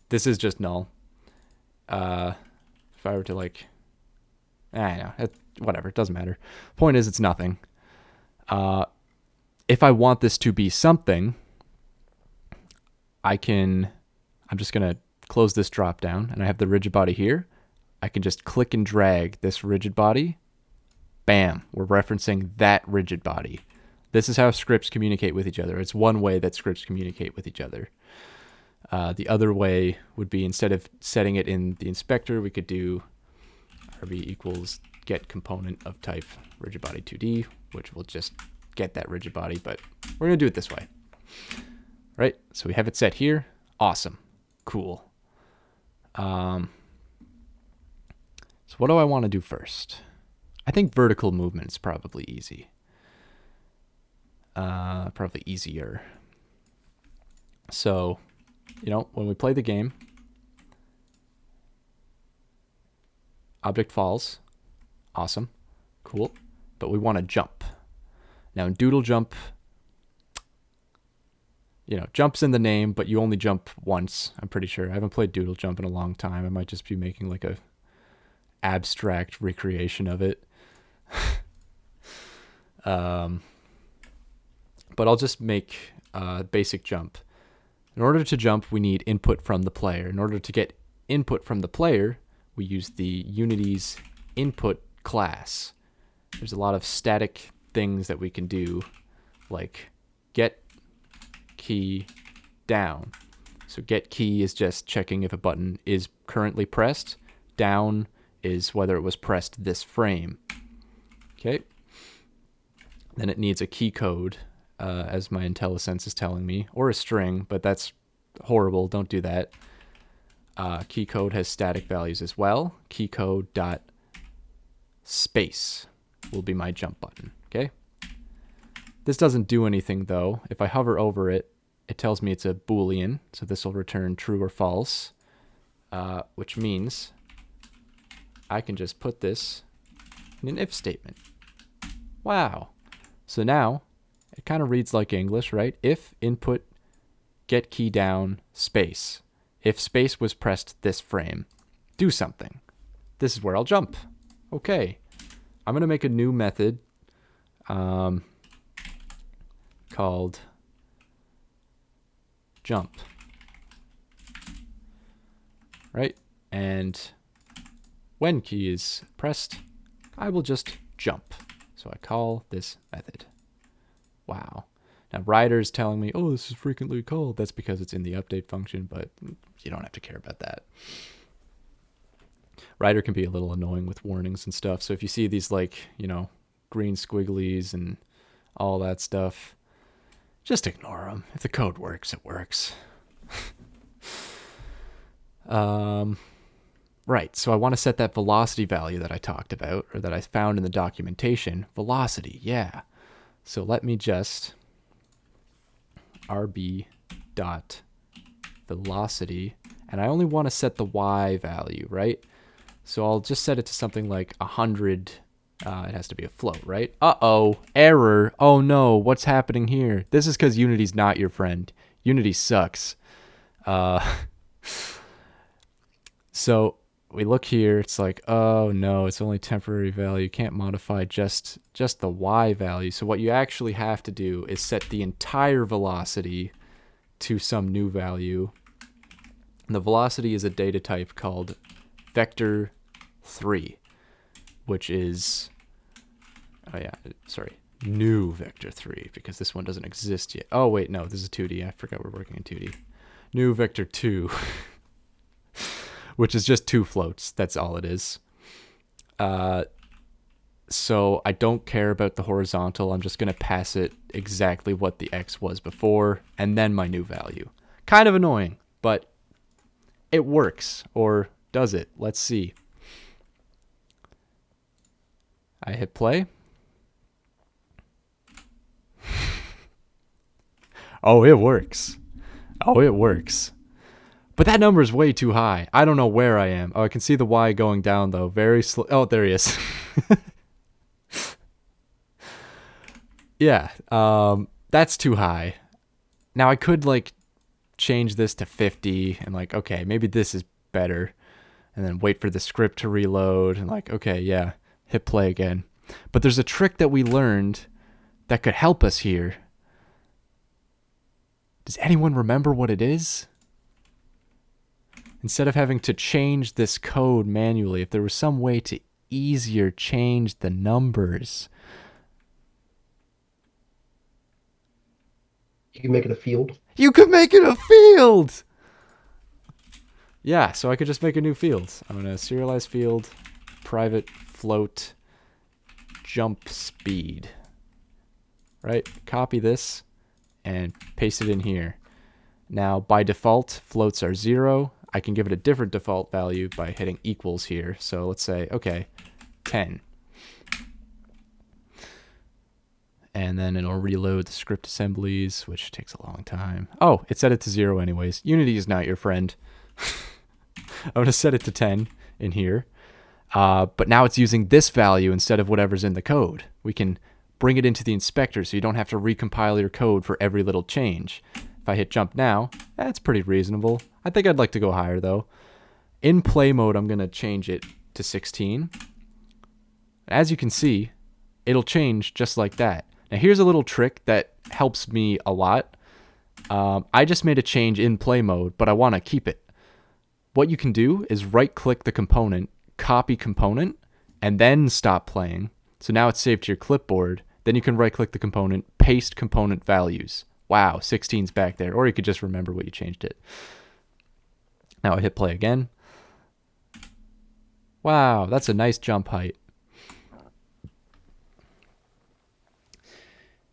This is just null. If I were to whatever, it doesn't matter. Point is, it's nothing. If I want this to be something, I'm just going to close this drop down, and I have the rigid body here. I can just click and drag this rigid body. Bam, we're referencing that rigid body. This is how scripts communicate with each other. It's one way that scripts communicate with each other. The other way would be, instead of setting it in the inspector, we could do RB equals get component of type rigid body 2D, which will just get that rigid body, but we're going to do it this way. Right? So we have it set here. Awesome. Cool. So what do I want to do first? I think vertical movement is probably easy. Probably easier. So, when we play the game, object falls. Awesome. Cool. But we want to jump. Now in Doodle Jump, jump's in the name, but you only jump once, I'm pretty sure. I haven't played Doodle Jump in a long time. I might just be making like a abstract recreation of it. But I'll just make a basic jump. In order to jump, we need input from the player. In order to get input from the player, we use the Unity's input class. There's a lot of static things that we can do, like get key down. So get key is just checking if a button is currently pressed. Down is whether it was pressed this frame. Okay. Then it needs a key code, as my IntelliSense is telling me, or a string, but that's horrible. Don't do that. Key code has static values as well. Key code dot space will be my jump button. Okay. This doesn't do anything though. If I hover over it, it tells me it's a Boolean, so this will return true or false, which means I can just put this in an if statement. Wow. So now it kind of reads like English, right? If input get key down space. If space was pressed this frame, do something. This is where I'll jump. Okay. I'm going to make a new method called jump. Right? And when key is pressed, I will just jump. So I call this method. Wow. Now Rider's telling me, oh, this is frequently called. That's because it's in the update function, but you don't have to care about that. Rider can be a little annoying with warnings and stuff. So if you see these green squigglies and all that stuff, just ignore them. If the code works, it works. Right, so I want to set that velocity value that I talked about, or that I found in the documentation. Velocity, yeah. So let me just rb.velocity, and I only want to set the y value, right? So I'll just set it to something like 100. It has to be a float, right? Uh-oh, error. Oh no, what's happening here? This is because Unity's not your friend. Unity sucks. So we look here, it's like, oh no, it's only temporary value. You can't modify just the y value. So what you actually have to do is set the entire velocity to some new value. And the velocity is a data type called vector3, which is, new vector3, because this one doesn't exist yet. Oh wait, no, this is 2D. I forgot we're working in 2D. New vector2. Which is just two floats. That's all it is. So I don't care about the horizontal. I'm just going to pass it exactly what the X was before and then my new value. Kind of annoying, but it works. Or does it? Let's see. I hit play. Oh, it works. Oh, it works. But that number is way too high. I don't know where I am. Oh, I can see the Y going down, though. Very slow. Oh, there he is. Yeah, that's too high. Now, I could, like, change this to 50 and, like, okay, maybe this is better. And then wait for the script to reload and, like, okay, yeah, hit play again. But there's a trick that we learned that could help us here. Does anyone remember what it is? Instead of having to change this code manually, if there was some way to easier change the numbers. You can make it a field. You could make it a field! Yeah, so I could just make a new field. I'm going to serialize field, private float, jump speed. Right? Copy this and paste it in here. Now, by default, floats are 0. I can give it a different default value by hitting equals here. So let's say, okay, 10. And then it'll reload the script assemblies, which takes a long time. Oh, it set it to 0 anyways. Unity is not your friend. I'm going to set it to 10 in here. But now it's using this value instead of whatever's in the code. We can bring it into the inspector so you don't have to recompile your code for every little change. If I hit jump now, that's pretty reasonable. I think I'd like to go higher, though. In play mode, I'm going to change it to 16. As you can see, it'll change just like that. Now, here's a little trick that helps me a lot. I just made a change in play mode, but I want to keep it. What you can do is right-click the component, copy component, and then stop playing. So now it's saved to your clipboard. Then you can right-click the component, paste component values. Wow, 16's back there. Or you could just remember what you changed it. Now I hit play again. Wow, that's a nice jump height.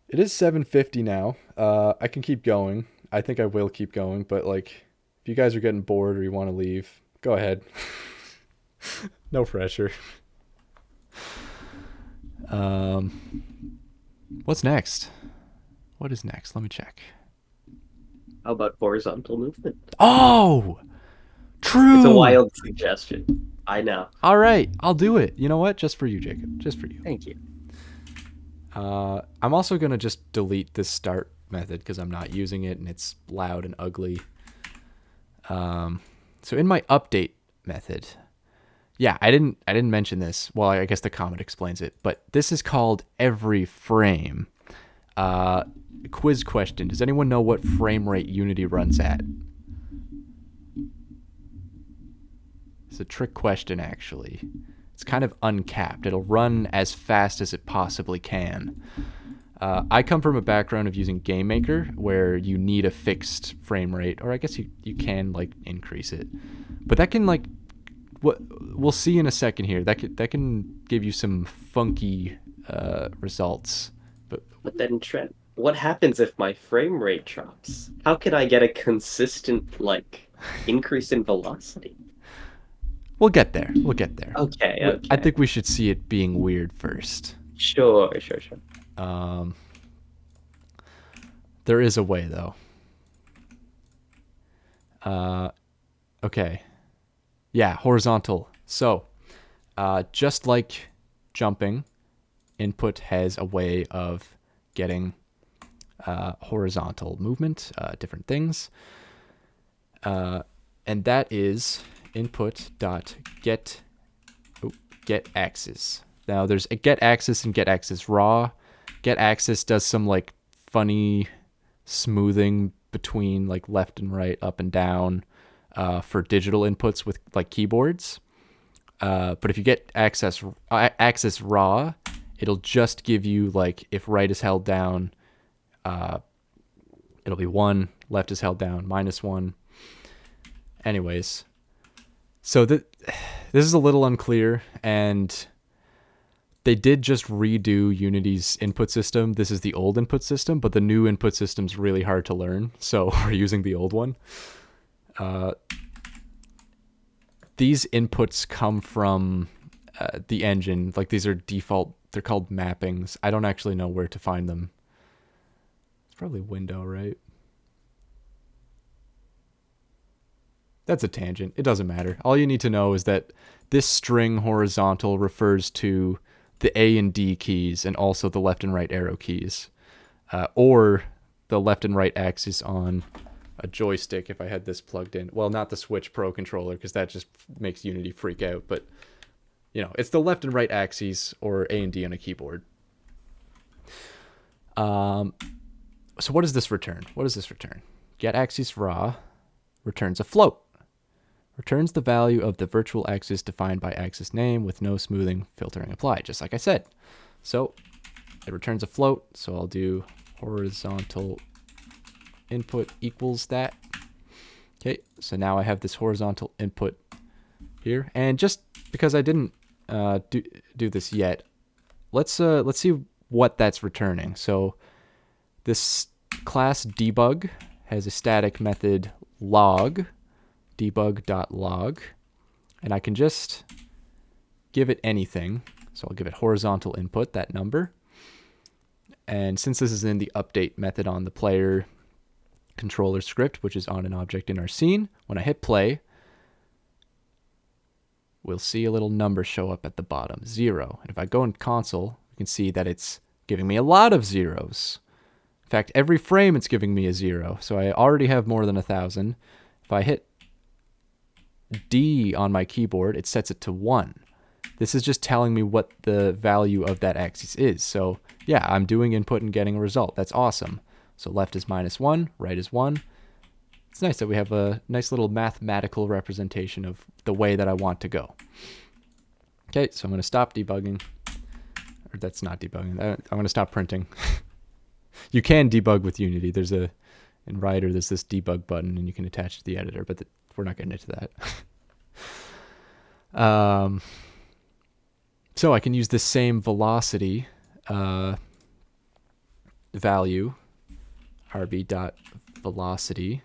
It is 7:50 now. I can keep going. I think I will keep going, but like, if you guys are getting bored or you want to leave, go ahead. No pressure. What's next? What is next? Let me check. How about horizontal movement? Oh, true. It's a wild suggestion. I know. All right, I'll do it. You know what? Just for you, Jacob. Just for you. Thank you. I'm also going to just delete this start method because I'm not using it and it's loud and ugly. So in my update method, yeah, I didn't mention this. Well, I guess the comment explains it, but this is called every frame. Quiz question. Does anyone know what frame rate Unity runs at? It's a trick question, actually. It's kind of uncapped. It'll run as fast as it possibly can. I come from a background of using GameMaker, where you need a fixed frame rate, or I guess you can like increase it. But that can like, what we'll see in a second here. That can give you some funky results. But then, Trent, what happens if my frame rate drops? How can I get a consistent like increase in velocity? We'll get there. We'll get there. Okay. I think we should see it being weird first. Sure. There is a way, though. Okay. Yeah, horizontal. So, just like jumping, input has a way of getting horizontal movement, different things. And that is input.get axis. Now there's a get axis and get axis raw. Get axis does some like funny smoothing between like left and right, up and down for digital inputs with like keyboards. But if you get axis raw, it'll just give you like if right is held down, it'll be 1, left is held down, -1. Anyways, so this is a little unclear, and They did just redo Unity's input system. This is the old input system, but the new input system's really hard to learn, so we're using the old one. These inputs come from the engine. Like, these are default, they're called mappings. I don't actually know where to find them. It's probably window, right? That's a tangent. It doesn't matter. All you need to know is that this string horizontal refers to the A and D keys and also the left and right arrow keys, or the left and right axis on a joystick if I had this plugged in. Well, not the Switch Pro controller, because that just makes Unity freak out, but it's the left and right axes, or A and D on a keyboard. So what does this return? Get axis raw returns a float. Returns the value of the virtual axis defined by axis name with no smoothing filtering applied, just like I said. So it returns a float, so I'll do horizontal input equals that. Okay, so now I have this horizontal input here, and just because I didn't do this yet, let's see what that's returning. So this class debug has a static method log, debug.log, and I can just give it anything. So I'll give it horizontal input, that number. And since this is in the update method on the player controller script, which is on an object in our scene, when I hit play, we'll see a little number show up at the bottom, 0. And if I go in console, you can see that it's giving me a lot of zeros. In fact, every frame it's giving me a 0. So I already have more than 1,000. If I hit D on my keyboard, it sets it to 1. This is just telling me what the value of that axis is. So yeah, I'm doing input and getting a result. That's awesome. So left is -1, right is 1. It's nice that we have a nice little mathematical representation of the way that I want to go. Okay, so I'm going to stop debugging. Or that's not debugging. I'm going to stop printing. You can debug with Unity. In Rider, there's this debug button, and you can attach it to the editor, but we're not getting into that. So I can use this same velocity value, rb.velocity,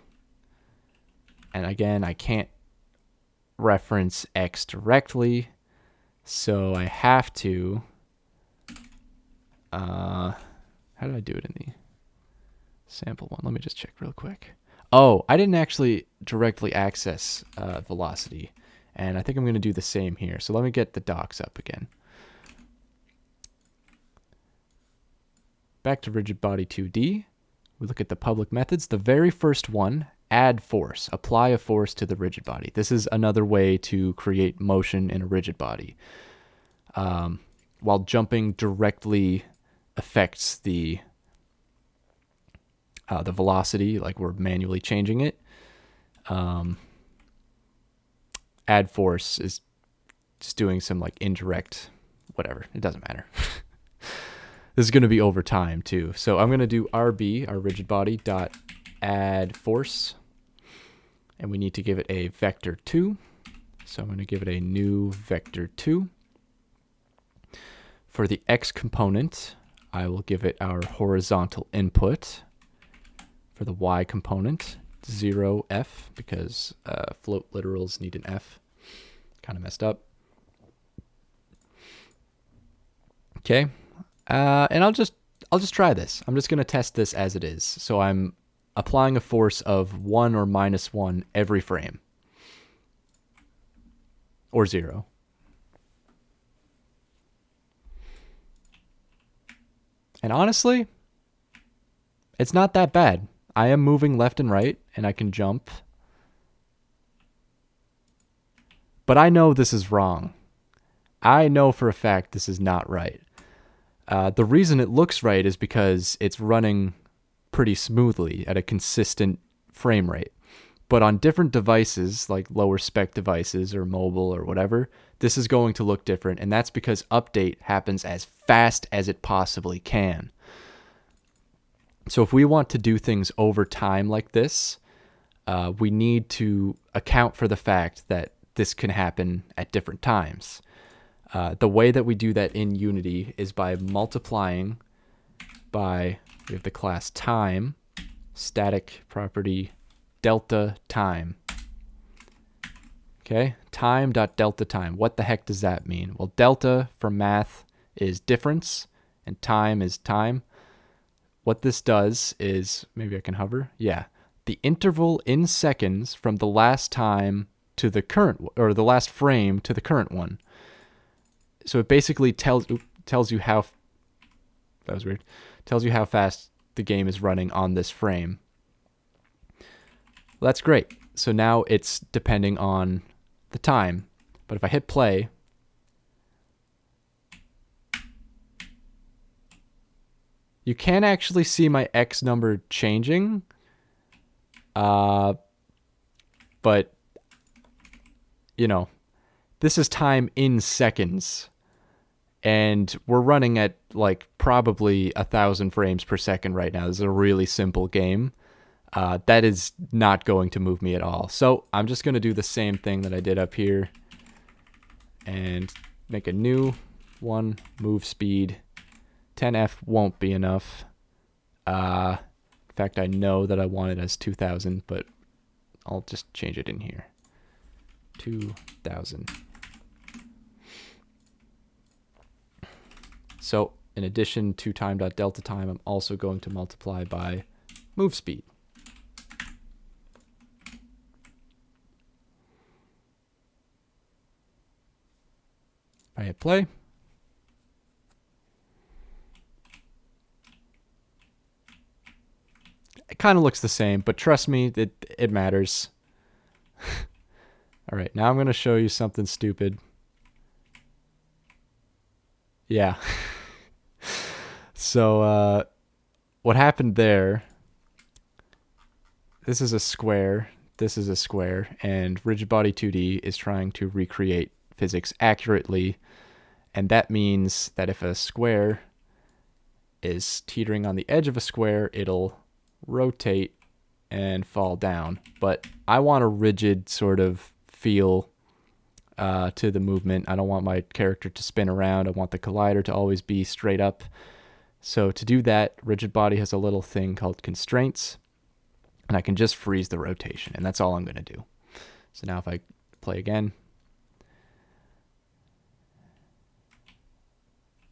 and again, I can't reference x directly, so I have to, how did I do it in the sample one? Let me just check real quick. Oh, I didn't actually directly access velocity, and I think I'm going to do the same here. So let me get the docs up again. Back to rigid body 2D. We look at the public methods. The very first one, add force, apply a force to the rigid body. This is another way to create motion in a rigid body. While jumping directly affects the velocity, like we're manually changing it. Add force is just doing some like indirect, whatever. It doesn't matter. This is going to be over time too. So I'm going to do RB, our rigid body, dot add force. And we need to give it a vector 2. So I'm going to give it a new vector 2. For the X component, I will give it our horizontal input. For the Y component, 0F, because float literals need an F. Kind of messed up. Okay. And I'll just try this. I'm just going to test this as it is. So I'm applying a force of 1 or -1 every frame. Or 0. And honestly, it's not that bad. I am moving left and right, and I can jump. But I know this is wrong. I know for a fact this is not right. The reason it looks right is because it's running pretty smoothly at a consistent frame rate. But on different devices, like lower spec devices or mobile or whatever, this is going to look different. And that's because update happens as fast as it possibly can. So if we want to do things over time like this, we need to account for the fact that this can happen at different times. The way that we do that in Unity is by multiplying by, we have the class time, static property delta time. Okay, time.delta time. What the heck does that mean? Well, delta for math is difference, and time is time. What this does is, maybe I can hover. Yeah, the interval in seconds from the last time to the current, or the last frame to the current one. So it basically tells you how, that was weird, tells you how fast the game is running on this frame. Well, that's great. So now it's depending on the time. But if I hit play, you can actually see my X number changing. But, you know, this is time in seconds. And we're running at like probably 1,000 frames per second right now. This is a really simple game. That is not going to move me at all. So I'm just going to do the same thing that I did up here and make a new one, move speed. 10F won't be enough. In fact, I know that I want it as 2,000, but I'll just change it in here. 2,000. So in addition to time.delta time, I'm also going to multiply by move speed. I hit play. It kind of looks the same, but trust me, it matters. All right, now I'm going to show you something stupid. Yeah. So what happened there, this is a square, this is a square, and Rigid Body 2D is trying to recreate physics accurately. And that means that if a square is teetering on the edge of a square, it'll rotate and fall down. But I want a rigid sort of feel to the movement. I don't want my character to spin around. I want the collider to always be straight up. So to do that, Rigid Body has a little thing called constraints, and I can just freeze the rotation, and that's all I'm going to do. So now if I play again.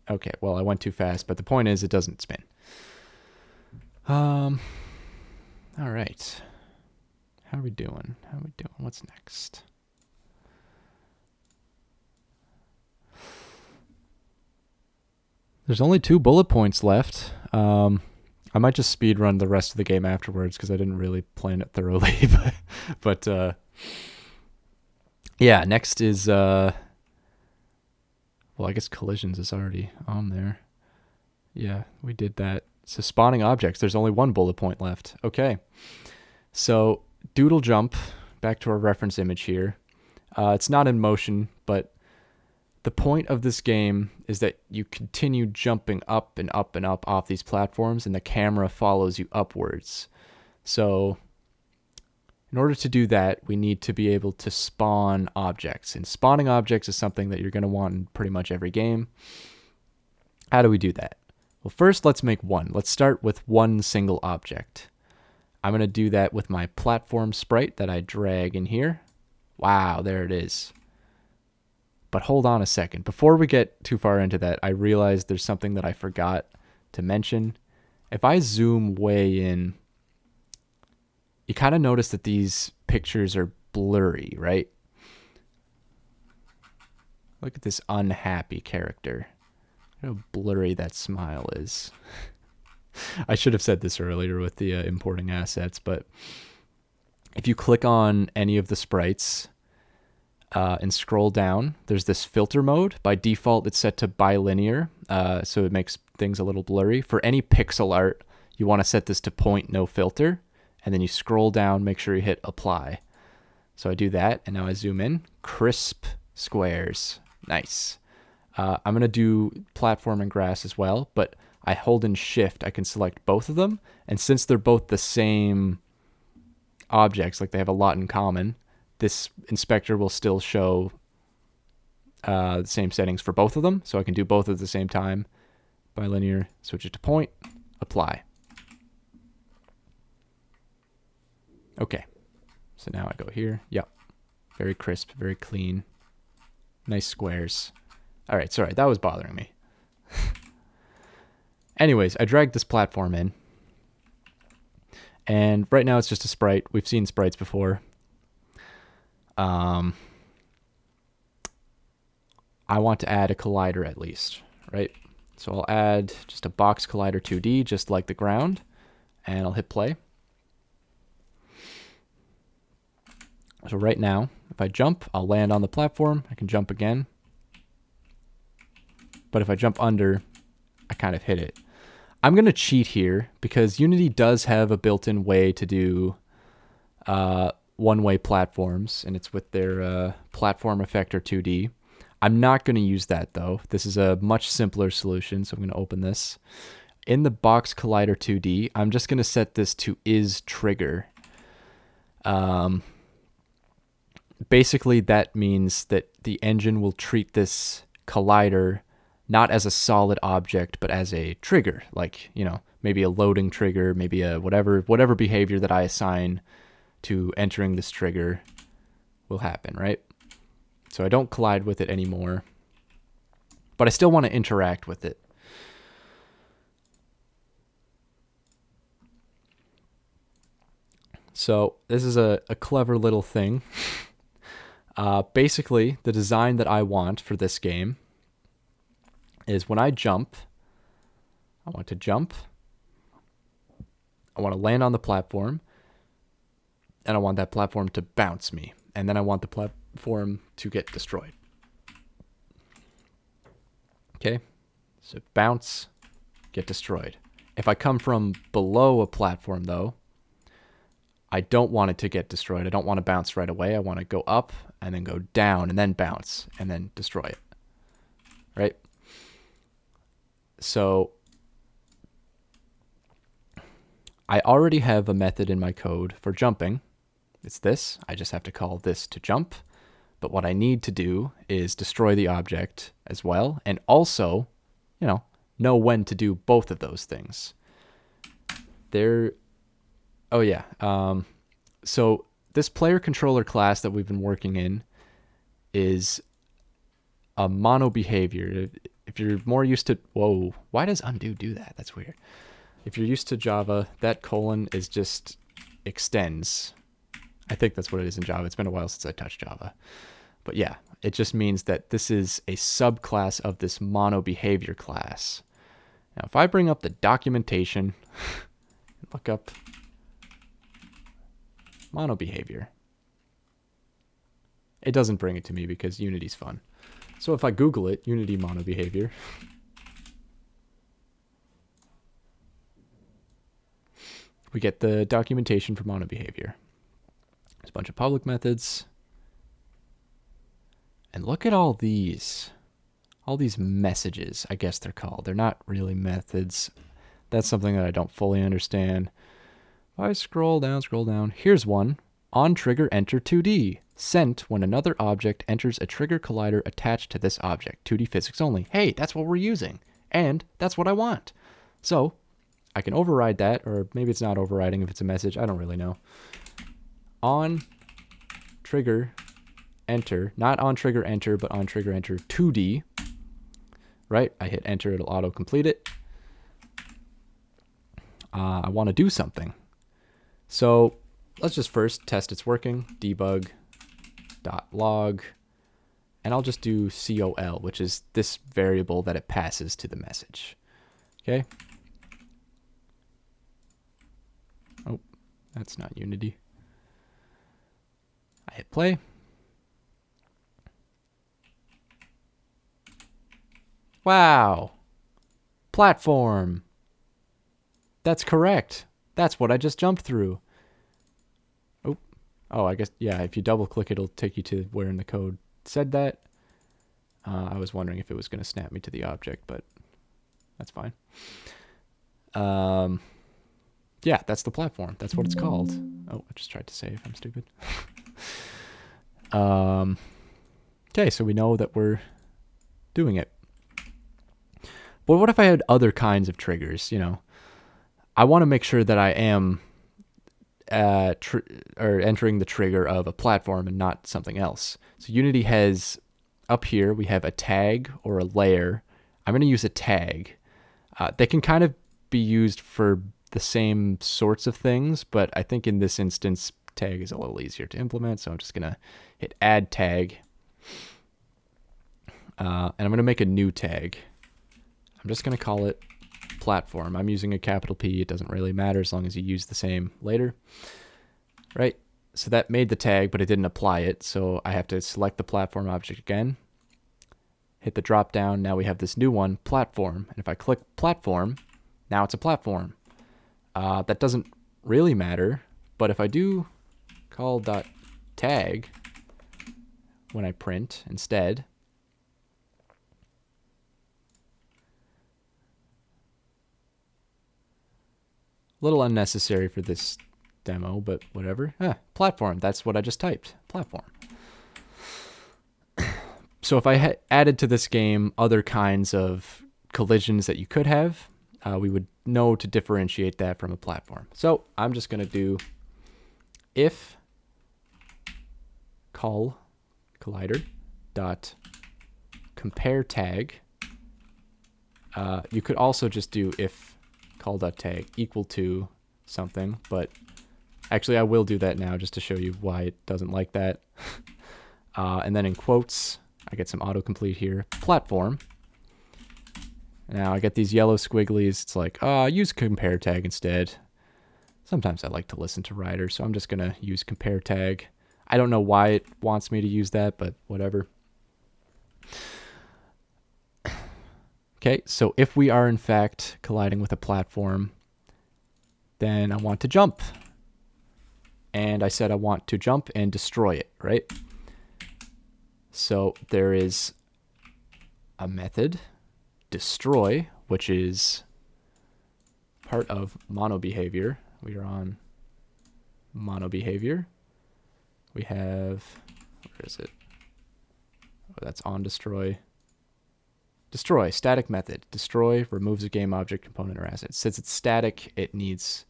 Okay, well, I went too fast, but the point is it doesn't spin. All right. How are we doing? What's next? There's only 2 bullet points left. I might just speed run the rest of the game afterwards because I didn't really plan it thoroughly. but yeah, next is well, I guess collisions is already on there. Yeah, we did that. So spawning objects, there's only 1 bullet point left. Okay. So doodle jump, back to our reference image here. It's not in motion, but the point of this game is that you continue jumping up and up and up off these platforms, and the camera follows you upwards. So in order to do that, we need to be able to spawn objects. And spawning objects is something that you're going to want in pretty much every game. How do we do that? Well, first, let's make one. Let's start with one single object. I'm going to do that with my platform sprite that I drag in here. Wow, there it is. But hold on a second. Before we get too far into that, I realized there's something that I forgot to mention. If I zoom way in, you kind of notice that these pictures are blurry, right? Look at this unhappy character. Look how blurry that smile is. I should have said this earlier with the importing assets, but if you click on any of the sprites and scroll down, there's this filter mode. By default, it's set to bilinear, so it makes things a little blurry. For any pixel art, you want to set this to point no filter, and then you scroll down, make sure you hit apply. So I do that, and now I zoom in. Crisp squares. Nice. I'm going to do platform and grass as well, but I hold in shift, I can select both of them, and since they're both the same objects, like they have a lot in common, this inspector will still show the same settings for both of them, so I can do both at the same time. Bilinear, switch it to point, apply. Okay, so now I go here. Yep, very crisp, very clean, nice squares. All right, sorry, that was bothering me. Anyways, I dragged this platform in, and right now it's just a sprite. We've seen sprites before. I want to add a collider at least, right? So I'll add just a box collider 2D, just like the ground, and I'll hit play. So right now, if I jump, I'll land on the platform. I can jump again. But if I jump under, I kind of hit it. I'm going to cheat here because Unity does have a built-in way to do one-way platforms, and it's with their platform effector 2D. I'm not going to use that, though. This is a much simpler solution, so I'm going to open this. In the box collider 2D, I'm just going to set this to isTrigger. Basically, that means that the engine will treat this collider not as a solid object, but as a trigger, like, you know, maybe a loading trigger, maybe a whatever behavior that I assign to entering this trigger will happen, right? So I don't collide with it anymore, but I still want to interact with it. So this is a clever little thing. Basically, the design that I want for this game is when I jump, I want to jump, I want to land on the platform, and I want that platform to bounce me, and then I want the platform to get destroyed. Okay, so bounce, get destroyed. If I come from below a platform, though, I don't want it to get destroyed. I don't want to bounce right away. I want to go up and then go down and then bounce and then destroy it, right? So I already have a method in my code for jumping. It's this. I just have to call this to jump. But what I need to do is destroy the object as well, and also, you know when to do both of those things. Oh yeah. So this PlayerController class that we've been working in is a mono behavior. If you're more used to, whoa, why does undo do that? That's weird. If you're used to Java, that colon is just extends. I think that's what it is in Java. It's been a while since I touched Java. But yeah, it just means that this is a subclass of this mono behavior class. Now, if I bring up the documentation, look up mono behavior, it doesn't bring it to me because Unity's fun. So if I Google it, Unity mono behavior, we get the documentation for mono behavior. There's a bunch of public methods. And look at all these messages, I guess they're called. They're not really methods. That's something that I don't fully understand. If I scroll down, here's one. On trigger enter 2D. Sent when another object enters a trigger collider attached to this object. 2D physics only. Hey, that's what we're using. And that's what I want. So I can override that, or maybe it's not overriding if it's a message. I don't really know. On trigger enter, not on trigger enter, but on trigger enter 2D. Right? I hit enter, it'll auto-complete it. I want to do something. So let's just first test it's working. Debug.log. And I'll just do col, which is this variable that it passes to the message. Okay. Oh, that's not Unity. I hit play. Wow. Platform. That's correct. That's what I just jumped through. Oh, I guess, yeah, if you double click, it'll take you to where in the code it said that. I was wondering if it was going to snap me to the object, but that's fine. Yeah, that's the platform. That's what it's called. Oh, I just tried to save. I'm stupid. Okay, Okay, so we know that we're doing it. But what if I had other kinds of triggers? I want to make sure that I am or entering the trigger of a platform and not something else. So Unity has, up here, we have a tag or a layer. I'm going to use a tag. They can kind of be used for the same sorts of things, but I think in this instance, tag is a little easier to implement. So I'm just going to hit add tag. And I'm going to make a new tag. I'm just going to call it platform. I'm using a capital P. It doesn't really matter as long as you use the same later. Right? So that made the tag, but it didn't apply it. So I have to select the platform object again. Hit the drop down. Now we have this new one, platform. And if I click platform, now it's a platform. That doesn't really matter. But if I do call .tag when I print instead, a little unnecessary for this demo, but whatever. Platform, that's what I just typed, platform. So if I added to this game other kinds of collisions that you could have, we would know to differentiate that from a platform. So I'm just going to do if call collider dot compare tag. You could also just do if call.tag equal to something, but actually I will do that now just to show you why it doesn't like that. And then in quotes, I get some autocomplete here, platform. Now I get these yellow squigglies. It's like, use compare tag instead. Sometimes I like to listen to writers, so I'm just going to use compare tag. I don't know why it wants me to use that, but whatever. Okay, so if we are in fact colliding with a platform, then I want to jump. And I said I want to jump and destroy it, right? So there is a method, destroy, which is part of mono behavior. We are on mono behavior. We have, where is it? Oh, that's on destroy. Destroy, static method. Destroy removes a game object, component, or asset. Since it's static, it needs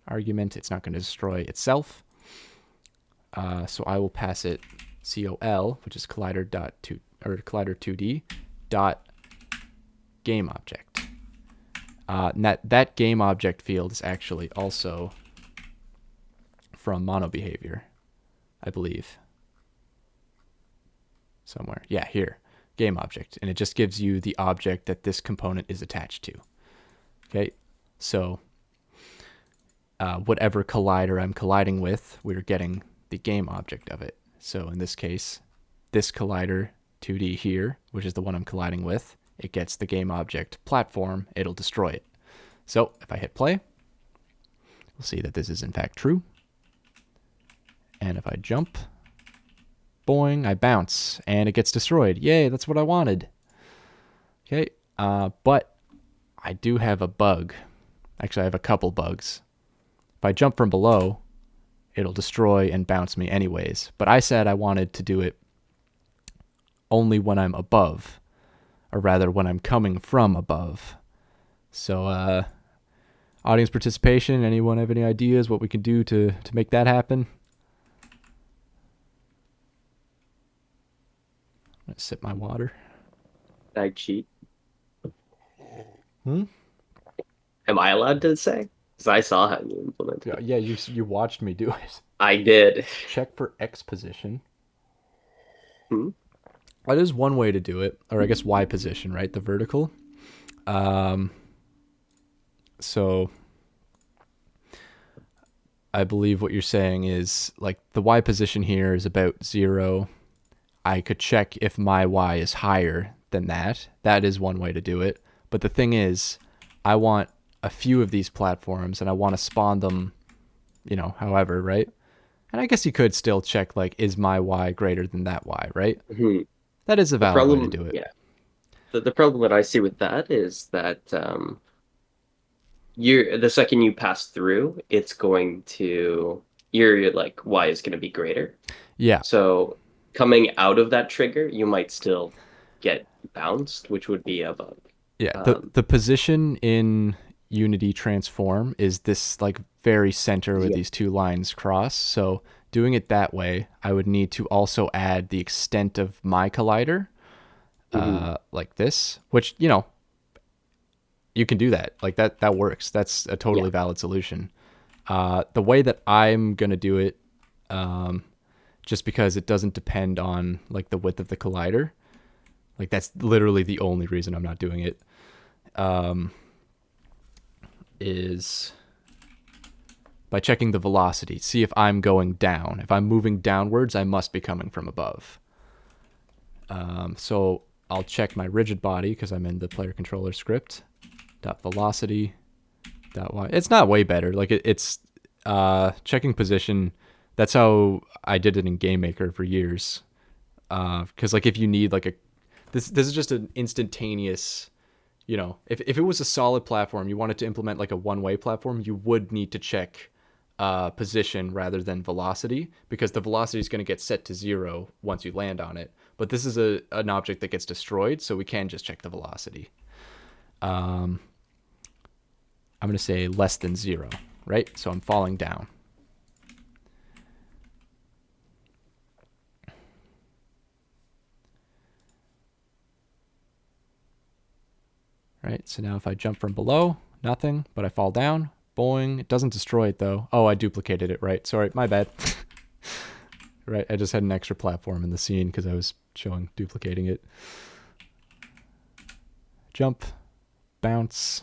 argument. It's not going to destroy itself. So I will pass it col, which is collider2d dot game object. That game object field is actually also from mono behavior, I believe. Somewhere. Yeah, here. Game object, and it just gives you the object that this component is attached to. Okay, so whatever collider I'm colliding with, we're getting the game object of it. So in this case, this collider 2D here, which is the one I'm colliding with, it gets the game object platform, it'll destroy it. So if I hit play, we'll see that this is in fact true. And if I jump, boing, I bounce, and it gets destroyed. Yay, that's what I wanted. Okay, but I do have a bug. Actually, I have a couple bugs. If I jump from below, it'll destroy and bounce me anyways. But I said I wanted to do it only when I'm above, or rather when I'm coming from above. So, audience participation, anyone have any ideas what we can do to make that happen? I'm going to sip my water. I cheat. Hmm? Am I allowed to say? Because I saw how you implemented it. Yeah, you watched me do it. I did. Check for X position. Hmm? That is one way to do it, or I guess Y position, right? The vertical. So I believe what you're saying is like the Y position here is about 0. I could check if my Y is higher than that. That is one way to do it. But the thing is, I want a few of these platforms and I want to spawn them, however, right? And I guess you could still check, like, is my Y greater than that Y, right? Mm-hmm. That is a valid way to do it. Yeah. The problem that I see with that is that the second you pass through, it's going to your like Y is going to be greater. Yeah. So coming out of that trigger, you might still get bounced, which would be a bug. Yeah, the position in Unity transform is this like very center where Yeah. these two lines cross. So doing it that way, I would need to also add the extent of my collider, like this, which, you know, you can do that. Like that works. That's a totally valid solution. The way that I'm gonna do it, just because it doesn't depend on like the width of the collider. Like that's literally the only reason I'm not doing it. Is by checking the velocity. See if I'm going down. If I'm moving downwards, I must be coming from above. So I'll check my rigid body because I'm in the player controller script. Dot velocity. Dot y. It's not way better. Like it's checking position. That's how I did it in Game Maker for years. Because like if you need like a this is just an instantaneous, you know, if it was a solid platform, you wanted to implement like a one-way platform, you would need to check position rather than velocity, because the velocity is going to get set to 0 once you land on it. But this is an object that gets destroyed, so we can just check the velocity. I'm going to say less than 0, right? So I'm falling down. Right, so now if I jump from below, nothing, but I fall down, boing. It doesn't destroy it though. Oh, I duplicated it, right? Sorry, my bad. Right, I just had an extra platform in the scene because I was showing duplicating it. Jump, bounce.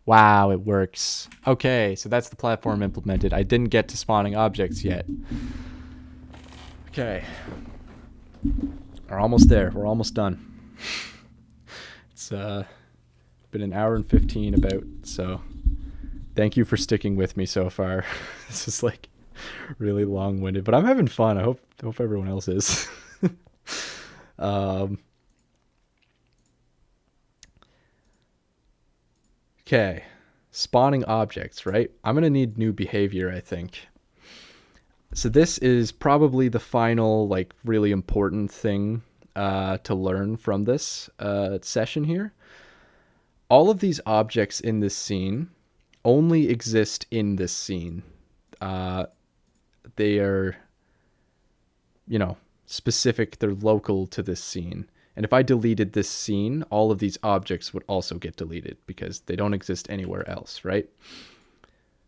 Wow, it works. Okay, so that's the platform implemented. I didn't get to spawning objects yet. Okay. We're almost there. We're almost done. It's been an hour and 15 about, so thank you for sticking with me so far. This is like really long-winded, but I'm having fun. I hope everyone else is. Okay, spawning objects, right? I'm gonna need new behavior, I think. So this is probably the final, like, really important thing to learn from this session here. All of these objects in this scene only exist in this scene. They are, you know, specific. They're local to this scene. And if I deleted this scene, all of these objects would also get deleted because they don't exist anywhere else, right?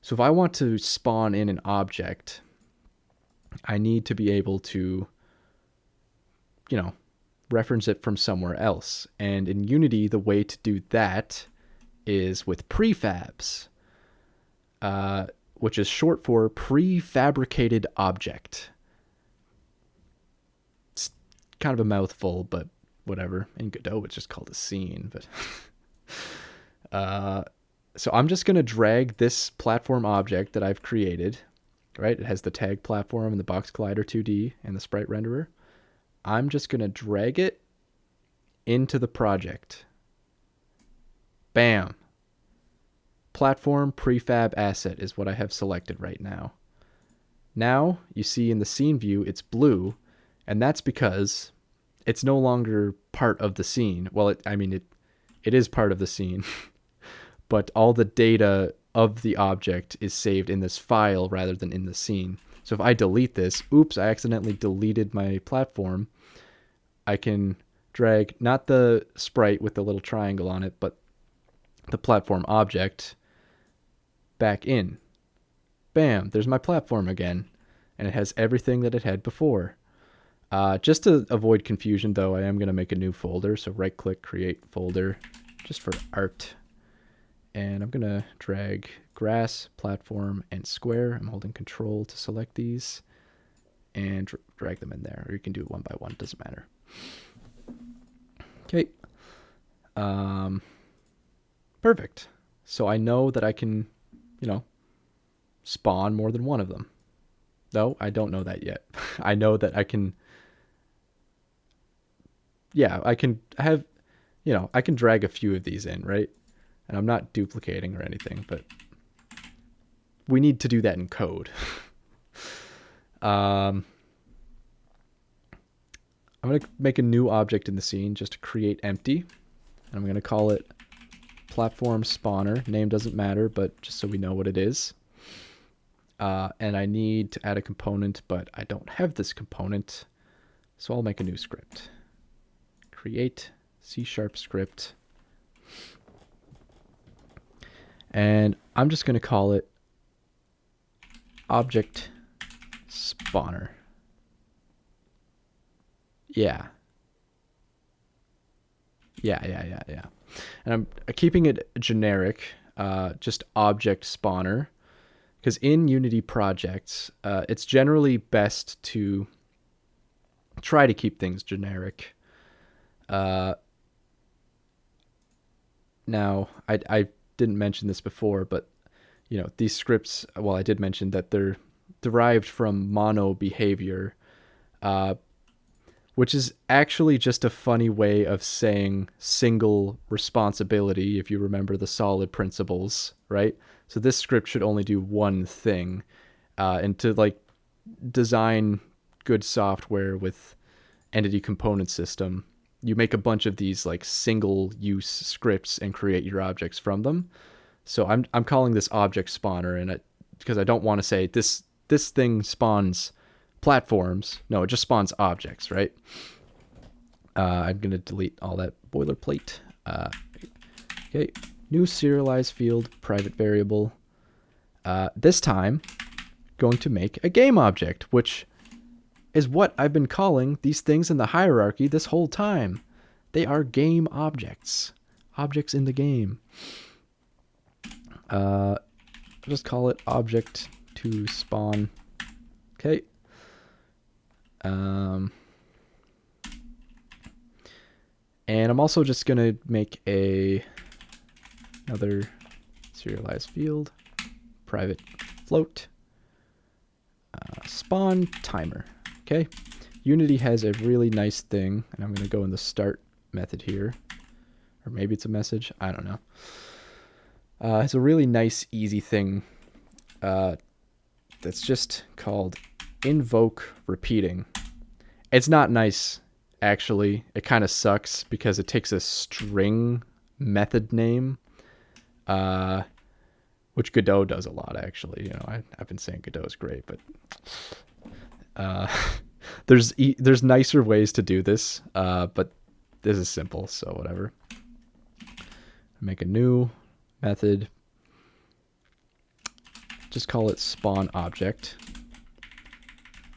So if I want to spawn in an object, I need to be able to, you know, reference it from somewhere else. And in Unity, the way to do that is with prefabs, which is short for prefabricated object. It's kind of a mouthful, but whatever. In Godot, it's just called a scene. But so I'm just going to drag this platform object that I've created, right? It has the tag platform and the box collider 2D and the sprite renderer. I'm just going to drag it into the project. Bam. Platform prefab asset is what I have selected right now. Now you see in the scene view it's blue, and that's because it's no longer part of the scene. Well, it is part of the scene, but all the data of the object is saved in this file rather than in the scene. So if I delete this, oops, I accidentally deleted my platform, I can drag not the sprite with the little triangle on it, but the platform object back in. Bam, there's my platform again, and it has everything that it had before. Just to avoid confusion, though, I am going to make a new folder. So right-click, create folder, just for art. And I'm going to drag grass, platform, and square. I'm holding control to select these and drag them in there. Or you can do it one by one, doesn't matter. Okay. Perfect. So I know that I can, you know, spawn more than one of them. No, I don't know that yet. I know that I can, yeah, I can have, you know, I can drag a few of these in, right? And I'm not duplicating or anything, but we need to do that in code. I'm going to make a new object in the scene just to create empty. And I'm going to call it platform spawner. Name doesn't matter, but just so we know what it is. And I need to add a component, but I don't have this component. So I'll make a new script. Create C# script. And I'm just going to call it object spawner. Yeah. And I'm keeping it generic, just object spawner, because in Unity projects, it's generally best to try to keep things generic. Now, I didn't mention this before, but these scripts, well, I did mention that they're derived from mono behavior, which is actually just a funny way of saying single responsibility, if you remember the solid principles, right? So this script should only do one thing. And to like design good software with entity component system, you make a bunch of these like single use scripts and create your objects from them. So I'm calling this object spawner, and because I don't want to say this thing spawns platforms. No, it just spawns objects, right? I'm going to delete all that boilerplate. Okay, new serialized field, private variable. This time, going to make a game object, which is what I've been calling these things in the hierarchy this whole time. They are game objects. Objects in the game. Just call it object to spawn. Okay. And I'm also just going to make another serialized field, private float, spawn timer. Okay. Unity has a really nice thing, and I'm going to go in the start method here. Or maybe it's a message. I don't know. It's a really nice, easy thing that's just called invoke repeating. It's not nice, actually. It kind of sucks because it takes a string method name, which Godot does a lot, actually. I've been saying Godot is great, but there's nicer ways to do this, but this is simple, so whatever. Make a new method. Just call it spawn object,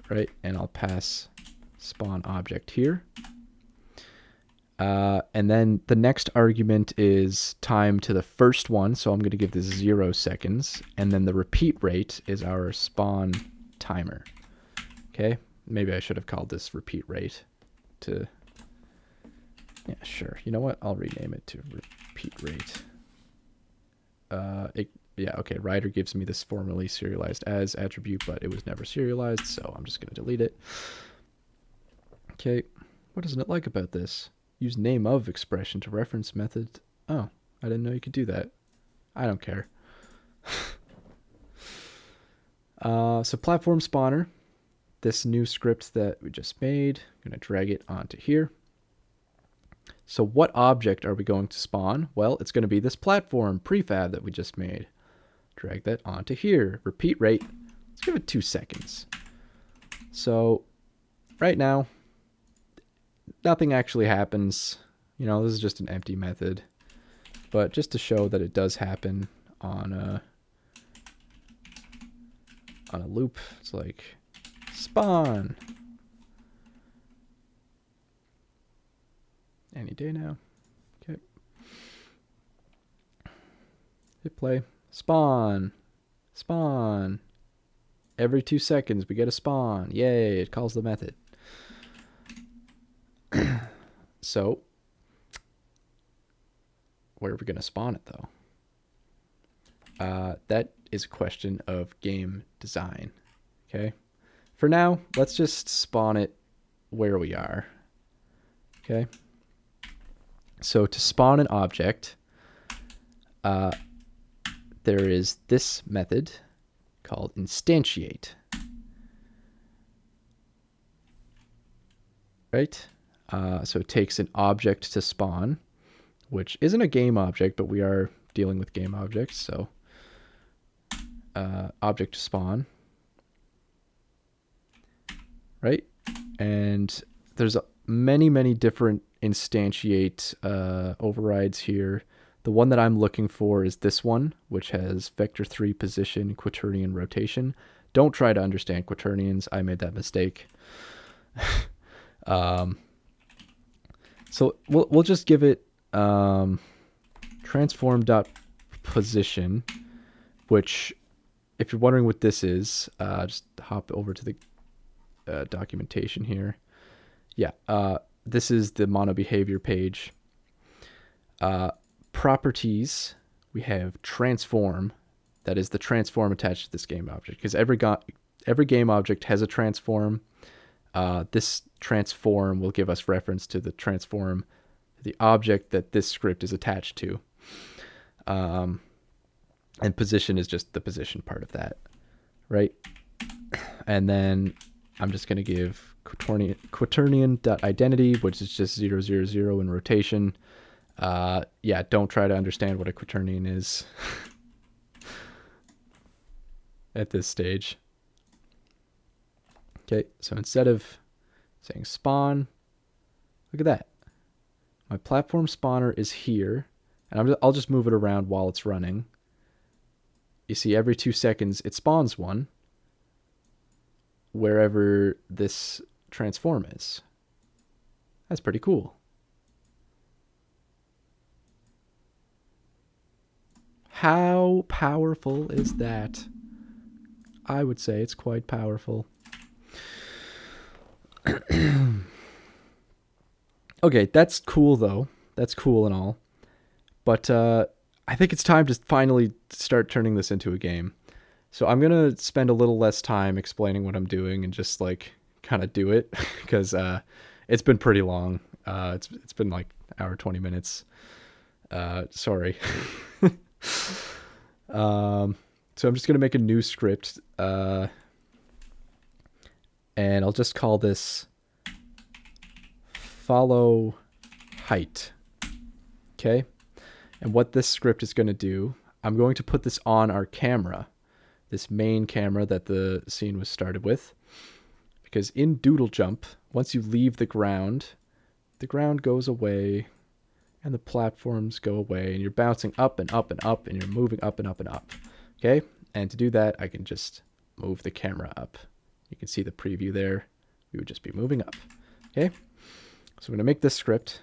right? And I'll pass spawn object here. And then the next argument is time to the first one, so I'm going to give this 0 seconds. And then the repeat rate is our spawn timer. Okay, maybe I should have called this repeat rate to... Yeah, sure. You know what? I'll rename it to repeat rate. Yeah, okay, Rider gives me this formerly serialized as attribute, but it was never serialized, so I'm just going to delete it. Okay, what isn't it like about this? Use name of expression to reference method. Oh, I didn't know you could do that. I don't care. So platform spawner, this new script that we just made, I'm going to drag it onto here. So what object are we going to spawn? Well, it's going to be this platform prefab that we just made. Drag that onto here. Repeat rate. Let's give it 2 seconds. So right now, nothing actually happens. This is just an empty method. But just to show that it does happen on a loop, it's like spawn. Any day now. Okay. Hit play. Spawn. Spawn. Every 2 seconds we get a spawn. Yay, it calls the method. So, where are we going to spawn it, though? That is a question of game design. Okay? For now, let's just spawn it where we are. Okay? So to spawn an object, there is this method called instantiate. right? So it takes an object to spawn, which isn't a game object, but we are dealing with game objects. So object to spawn, right? And there's many different instantiate overrides here. The one that I'm looking for is this one, which has vector 3 position, quaternion rotation. Don't try to understand quaternions. I made that mistake. So we'll just give it transform.position, which, if you're wondering what this is, just hop over to the documentation here. Yeah, this is the mono behavior page. Properties, we have transform. That is the transform attached to this game object, because every game object has a transform. This transform will give us reference to the transform, the object that this script is attached to. And position is just the position part of that, right? And then I'm just going to give quaternion.identity, which is just 0, 0, 0 in rotation. Yeah, don't try to understand what a quaternion is at this stage. Okay, so instead of saying spawn, look at that. My platform spawner is here, and I'll just move it around while it's running. You see, every 2 seconds it spawns one wherever this transform is. That's pretty cool. How powerful is that? I would say it's quite powerful. Okay, that's cool though. That's cool and all. But I think it's time to finally start turning this into a game. So I'm going to spend a little less time explaining what I'm doing and just like kind of do it, because it's been pretty long. It's been like an hour, 20 minutes. Sorry. So I'm just going to make a new script, and I'll just call this follow height. Okay. And what this script is going to do, I'm going to put this on our camera, this main camera that the scene was started with, because in Doodle Jump, once you leave the ground goes away and the platforms go away, and you're bouncing up and up and up, and you're moving up and up and up. Okay? And to do that, I can just move the camera up. You can see the preview there. We would just be moving up. Okay? So I'm going to make this script.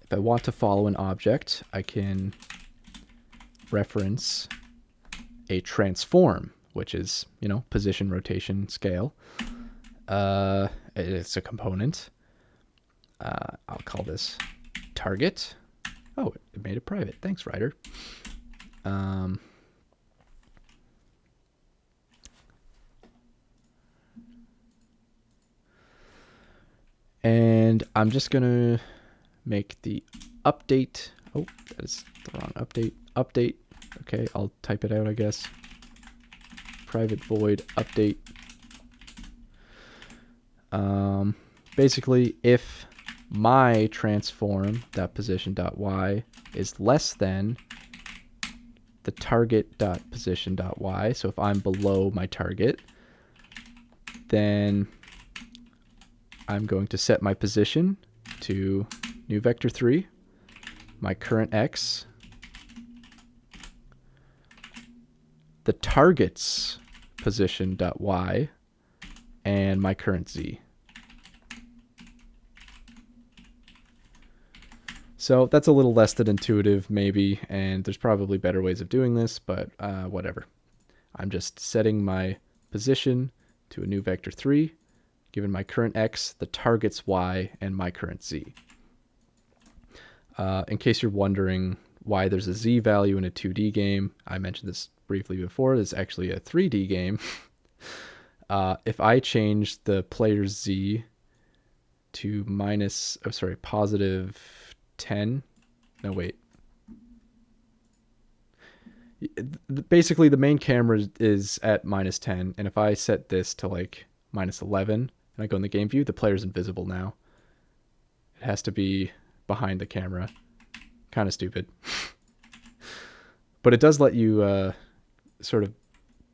If I want to follow an object, I can reference a transform, which is, position, rotation, scale. It's a component. I'll call this target. Oh, it made it private. Thanks, Ryder. And I'm just going to make the update. Oh, that is the wrong update. Update. Okay, I'll type it out, I guess. Private void update. Basically, if my transform.position.y is less than the target.position.y, so if I'm below my target, then I'm going to set my position to new vector 3, my current x, the target's position.y, and my current z. So that's a little less than intuitive, maybe, and there's probably better ways of doing this, but whatever. I'm just setting my position to a new vector 3, given my current x, the target's y, and my current z. In case you're wondering why there's a z value in a 2D game, I mentioned this briefly before, it's actually a 3D game. If I change the player's z to positive 10, no wait. Basically, the main camera is at minus 10, and if I set this to like -11, and I go in the game view, the player's invisible now. It has to be behind the camera. Kind of stupid. But it does let you sort of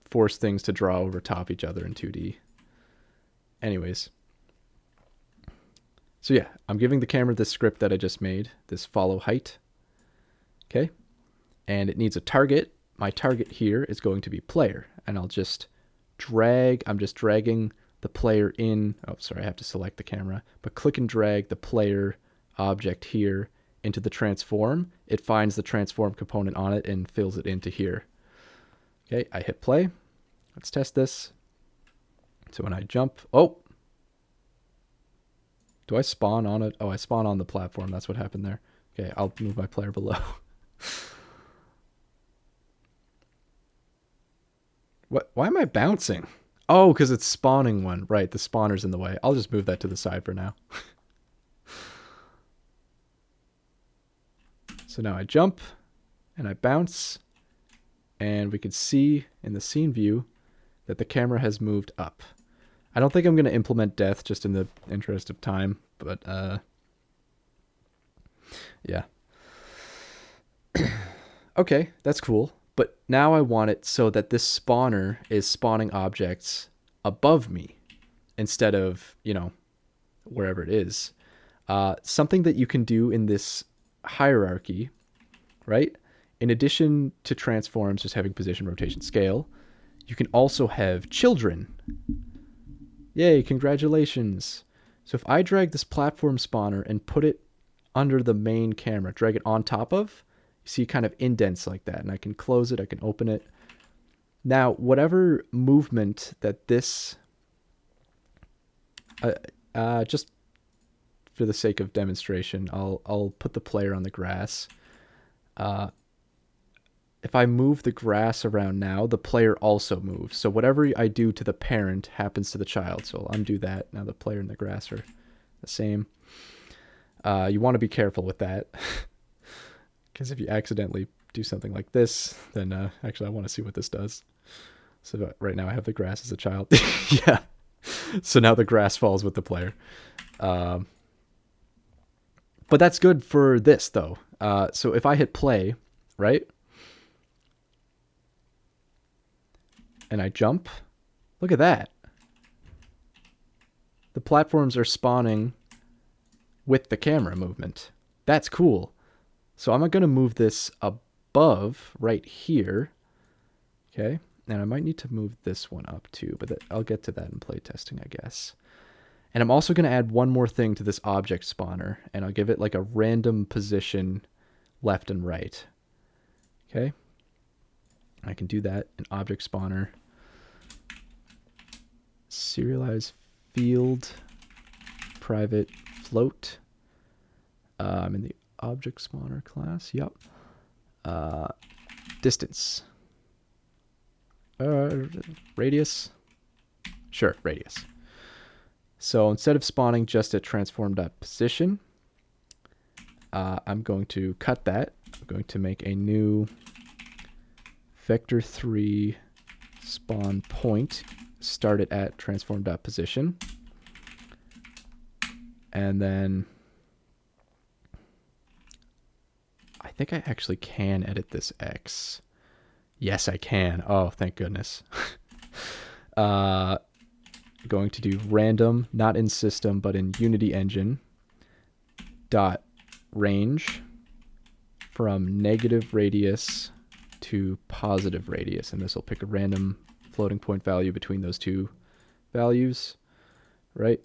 force things to draw over top each other in 2D. Anyways. So yeah, I'm giving the camera this script that I just made, this follow height. Okay. And it needs a target. My target here is going to be player. And I'm just dragging the player in. Oh, sorry, I have to select the camera. But click and drag the player object here into the transform. It finds the transform component on it and fills it into here. Okay, I hit play. Let's test this. So when I jump, oh, do I spawn on it? Oh, I spawn on the platform. That's what happened there. Okay, I'll move my player below. What? Why am I bouncing? Oh, because it's spawning one. Right, the spawner's in the way. I'll just move that to the side for now. So now I jump and I bounce, and we can see in the scene view that the camera has moved up. I don't think I'm going to implement death just in the interest of time, but yeah. Okay, that's cool. But now I want it so that this spawner is spawning objects above me instead of, wherever it is. Something that you can do in this hierarchy, right? In addition to transforms just having position, rotation, scale, you can also have children. Yay, congratulations. So if I drag this platform spawner and put it under the main camera, drag it on top of, you see kind of indents like that, and I can close it, I can open it. Now, whatever movement that this, just for the sake of demonstration, I'll put the player on the grass. If I move the grass around now, the player also moves. So whatever I do to the parent happens to the child. So I'll undo that. Now the player and the grass are the same. You want to be careful with that. Because if you accidentally do something like this, then actually I want to see what this does. So right now I have the grass as a child. Yeah. So now the grass falls with the player. But that's good for this, though. So if I hit play, right? And I jump, look at that. The platforms are spawning with the camera movement. That's cool. So I'm going to move this above right here. Okay. And I might need to move this one up too, but I'll get to that in playtesting, I guess. And I'm also going to add one more thing to this object spawner, and I'll give it like a random position left and right. Okay. I can do that in object spawner. Serialize field private float. I'm in the object spawner class. Yep. Distance. Radius. Sure, radius. So instead of spawning just at transform.position, I'm going to cut that. I'm going to make a new vector3 spawn point. Start it at transform.position. And then I think I actually can edit this X. Yes, I can. Oh, thank goodness. Going to do random, not in system, but in Unity engine, dot range from negative radius to positive radius. And this will pick a random floating point value between those two values, right?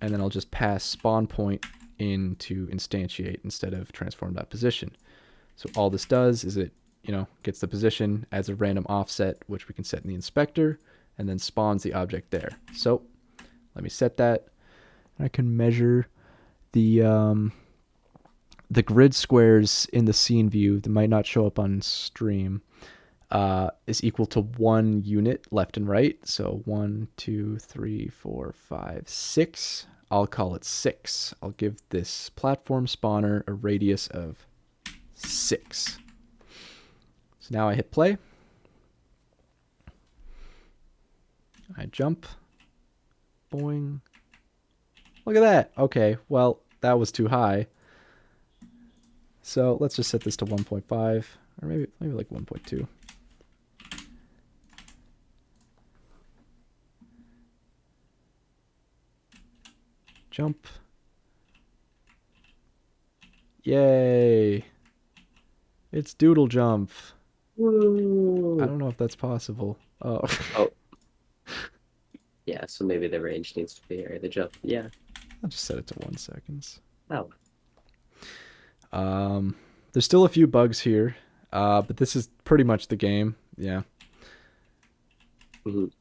And then I'll just pass spawn point in to instantiate instead of transform.position. So all this does is it, gets the position as a random offset, which we can set in the inspector, and then spawns the object there. So let me set that. I can measure the grid squares in the scene view that might not show up on stream. Is equal to 1 unit left and right. So 1, 2, 3, 4, 5, 6. I'll call it 6. I'll give this platform spawner a radius of 6. So now I hit play. I jump. Boing. Look at that. Okay, well, that was too high. So let's just set this to 1.5, or maybe like 1.2. Jump. Yay. It's doodle jump. Woo. I don't know if that's possible. Oh. Oh. Yeah, so maybe the range needs to be higher. The jump. Yeah. I'll just set it to 1 second. Oh. There's still a few bugs here, but this is pretty much the game. Yeah. Mhm.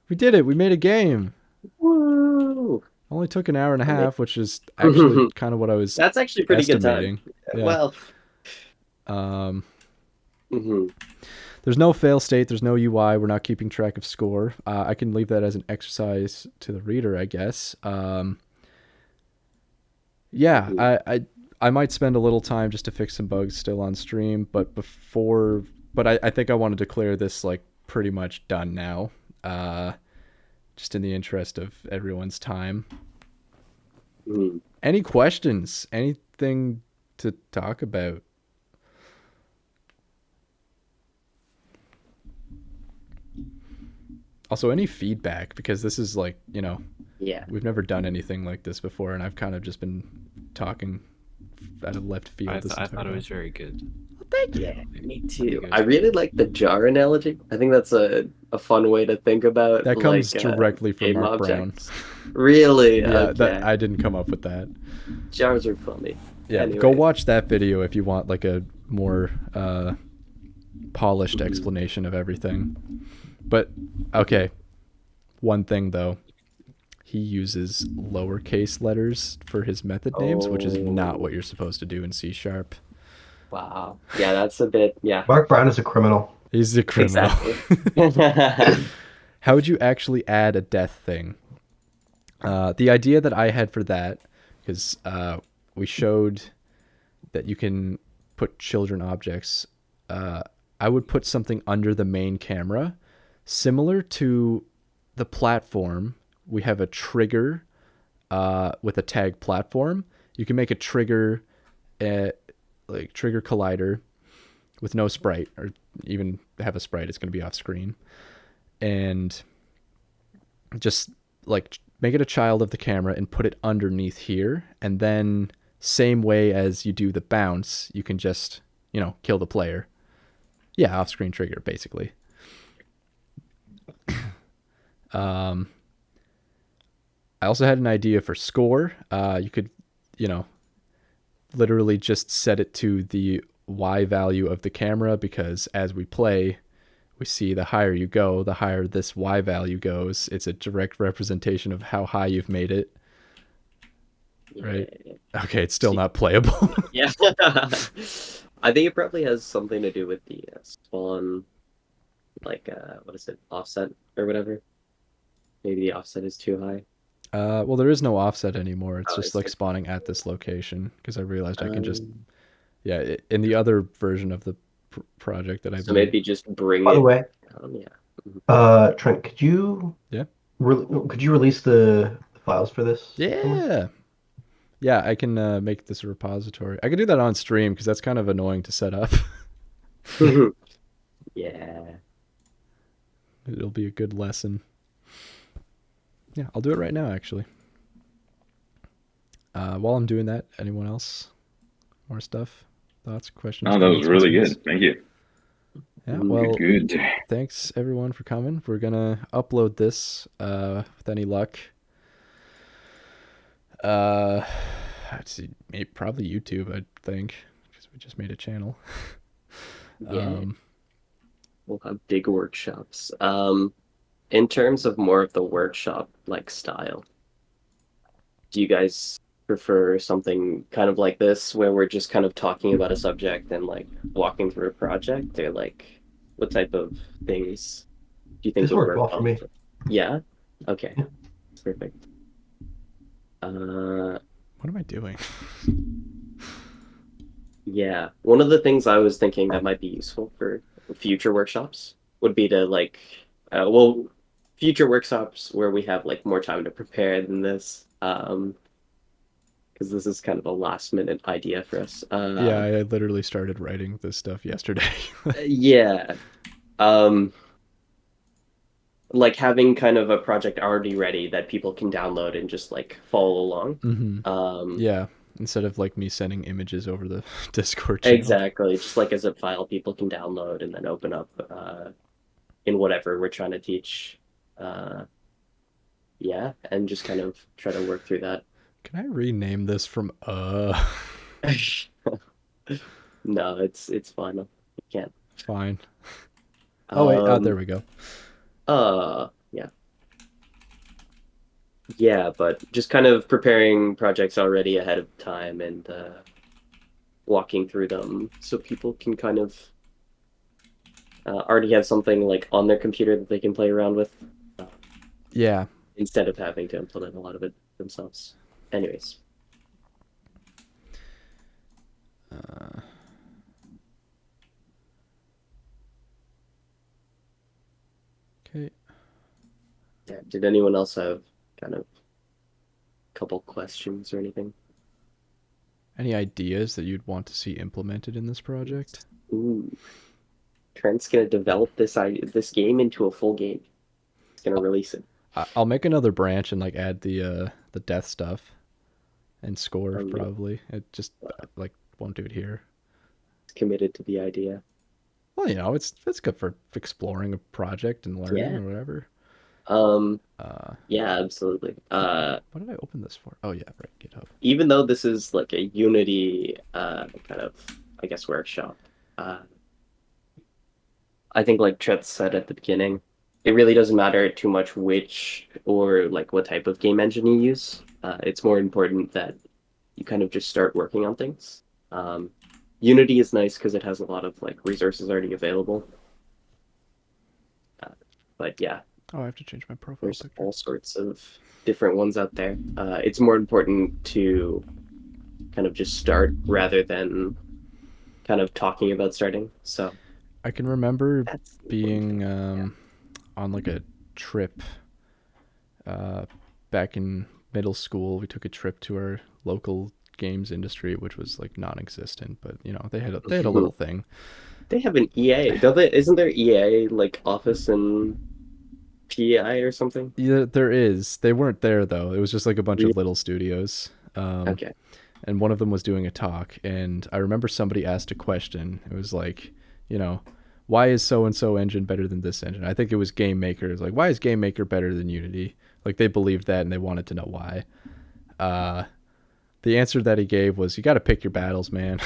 We did it. We made a game. Woo! Only took an hour and a half, which is actually kind of what I was That's actually pretty estimating. good time. Yeah. Well. Mhm. There's no fail state. There's no UI. We're not keeping track of score. I can leave that as an exercise to the reader, I guess. Yeah, I might spend a little time just to fix some bugs still on stream, but I think I want to declare this like pretty much done now. Just in the interest of everyone's time. Any questions? Anything to talk about? Also, any feedback, because this is like, Yeah. We've never done anything like this before, and I've kind of just been talking out of left field. I thought it was very good. Well, thank you. Yeah, me too. I really like the jar analogy. I think that's a fun way to think about. That comes like, directly from game Mark objects. Really? Brown. Yeah, Okay. I didn't come up with that. Jars are funny. Yeah, Anyway. Go watch that video if you want like a more polished explanation of everything. But okay, one thing though. He uses lowercase letters for his method names, which is not what you're supposed to do in C#. Wow. Yeah, that's a bit. Yeah. Mark Brown is a criminal. He's a criminal. Exactly. How would you actually add a death thing? The idea that I had for that, because we showed that you can put children objects, I would put something under the main camera, similar to the platform. We have a trigger with a tag platform. You can make a trigger, like trigger collider with no sprite, or even have a sprite. It's going to be off screen. And just like make it a child of the camera and put it underneath here. And then same way as you do the bounce, you can just, kill the player. Yeah, off screen trigger, basically. I also had an idea for score. You could, literally just set it to the Y value of the camera, because as we play, we see the higher you go, the higher this Y value goes. It's a direct representation of how high you've made it. Right? Yeah. Okay, it's still not playable. Yeah. I think it probably has something to do with the spawn, like, what is it, offset or whatever. Maybe the offset is too high. Well, there is no offset anymore. It's just like it? spawning at this location, because I realized I can just, in the other version of the project that I so maybe just bring By it the way, down, yeah. Trent, could you Yeah. could you release the files for this? Yeah. Yeah, I can make this a repository. I can do that on stream because that's kind of annoying to set up. Yeah. It'll be a good lesson. Yeah, I'll do it right now, actually. While I'm doing that, anyone else? More stuff? Thoughts, questions? No, that was really good. Thank you. Yeah, well, good. Thanks everyone for coming. We're gonna upload this with any luck. Let's see, maybe probably YouTube, I think, because we just made a channel. Yeah. We'll have big workshops. In terms of more of the workshop like style, do you guys prefer something kind of like this where we're just kind of talking about a subject and like walking through a project, or like what type of things do you think This would worked work well for me. Yeah. Okay. Yeah. Perfect. What am I doing? Yeah. One of the things I was thinking that might be useful for future workshops would be to like, well, future workshops where we have like more time to prepare than this. Because this is kind of a last minute idea for us. Yeah, I literally started writing this stuff yesterday. Yeah. Um, like having kind of a project already ready that people can download and just like follow along. Mm-hmm. Um, Yeah, instead of like me sending images over the Discord channel. exactly. Just like a zip file people can download and then open up in whatever we're trying to teach. Uh, yeah, and just kind of try to work through that. Can I rename this from No, it's fine. You can't. Fine. Oh wait, there Um, we go. yeah. Yeah, but just kind of preparing projects already ahead of time and walking through them so people can kind of already have something like on their computer that they can play around with uh, Yeah. instead of having to implement a lot of it themselves. Anyways, Uh, okay. yeah, did anyone else have kind of a couple questions or anything? Any ideas that you'd want to see implemented in this project? Ooh, Trent's gonna develop this game into a full game. He's gonna release it. I'll make another branch and like add the death stuff and score Yeah, probably. It just like won't do it here. he's committed to the idea. Well, it's good for exploring a project and learning Yeah. or whatever. Um, Uh, yeah, absolutely. what did I open this for? Oh yeah, right, GitHub. Even though this is like a Unity kind of, I guess, workshop, I think like Trent said at the beginning, it really doesn't matter too much which or like what type of game engine you use. It's more important that you kind of just start working on things. Um, Unity is nice because it has a lot of like resources already available. Uh, but yeah, Oh, I have to change my profile there's picture. all sorts of different ones out there. It's more important to kind of just start rather than kind of talking about starting. So I can remember that's the important being thing. Yeah. on like a trip uh, back in middle school. We took a trip to our local games industry, which was like non-existent, but they had a little thing. They have an EA, don't they? Isn't there EA like office and PI or something? Yeah, there is. They weren't there though. It was just like a bunch Really? of little studios. Okay. And one of them was doing a talk, and I remember somebody asked a question. It was like, you know, why is so and so engine better than this engine? I think it was Game Maker. It was like, why is Game Maker better than Unity? Like they believed that and they wanted to know why. Uh, the answer that he gave was, you got to pick your battles, man.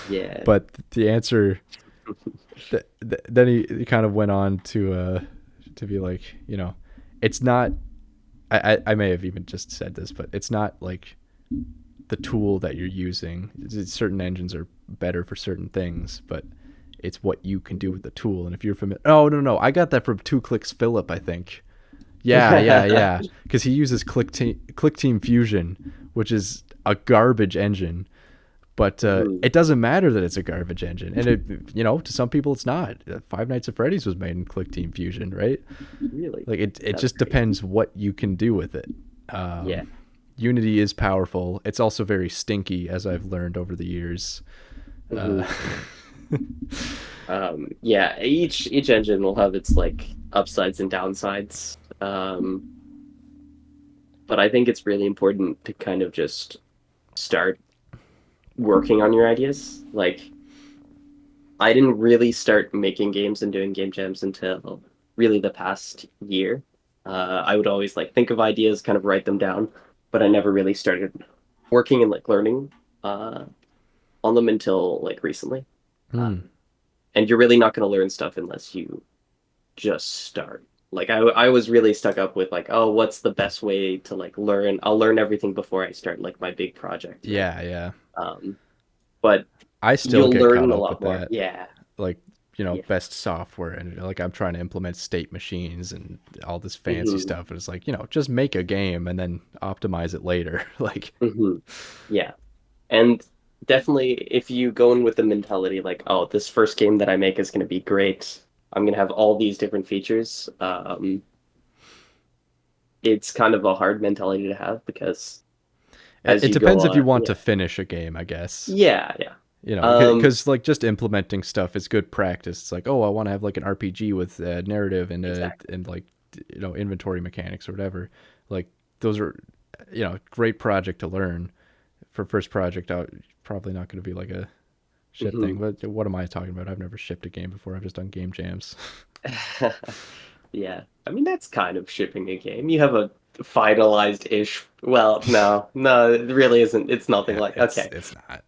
Yeah. But the answer, then he kind of went on to be like, it's not. I may have even just said this, but it's not like the tool that you're using. Certain engines are better for certain things, but it's what you can do with the tool. And if you're familiar, oh no, I got that from Two Clicks Philip, I think. Yeah, because he uses ClickTeam Fusion, which is a garbage engine. But it doesn't matter that it's a garbage engine, and to some people it's not. Five Nights at Freddy's was made in ClickTeam Fusion, right? Really? Like it That's just great. depends what you can do with it. Yeah. Unity is powerful. It's also very stinky, as I've learned over the years. Mhm. Yeah, each engine will have its like upsides and downsides. But I think it's really important to kind of just start working on your ideas. Like I didn't really start making games and doing game jams until really the past year. I would always like think of ideas, kind of write them down, but I never really started working and like learning uh, on them until like recently. Hmm. And you're really not going to learn stuff unless you just start. Like I was really stuck up with like, oh, what's the best way to like learn? I'll learn everything before I start like my big project, right? Yeah. Um, but I still you'll get learn caught a up lot with more. that. Yeah, Like, yeah. best software, and like I'm trying to implement state machines and all this fancy hmm stuff, and it's like, just make a game and then optimize it later. Like, hmm Yeah. And definitely if you go in with the mentality like, oh, this first game that I make is going to be great, I'm going to have all these different features. It's kind of a hard mentality to have because as It you go depends if you on, want to finish a game, I guess. yeah. You know, Um, because like just implementing stuff is good practice. It's like, oh, I want to have like an RPG with narrative and exactly. and like inventory mechanics or whatever. Like those are great project to learn. For first project out, probably not going to be like a ship thing. Mhm. But what am I talking about? I've never shipped a game before. I've just done game jams. Yeah. I mean, that's kind of shipping a game. You have a finalized-ish. Well, no, it really isn't. It's nothing Yeah, like. Okay. it's not.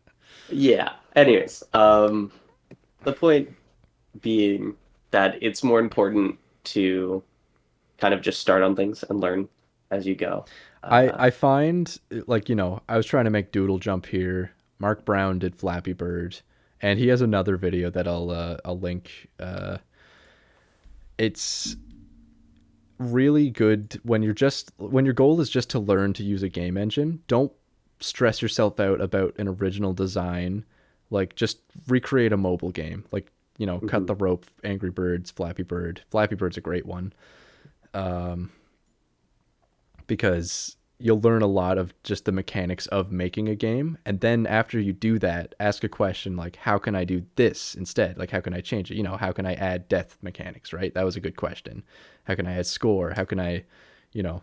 Yeah. Anyways, the point being that it's more important to kind of just start on things and learn as you go. I find like I was trying to make Doodle Jump here. Mark Brown did Flappy Bird, and he has another video that I'll link. It's really good when your goal is just to learn to use a game engine. Don't stress yourself out about an original design. Like just recreate a mobile game. Like cut Mhm. the rope, Angry Birds, Flappy Bird. Flappy Bird's a great one. Because you'll learn a lot of just the mechanics of making a game. And then after you do that, ask a question like, how can I do this instead? Like, how can I change it? How can I add death mechanics, right? That was a good question. How can I add score? How can I, you know,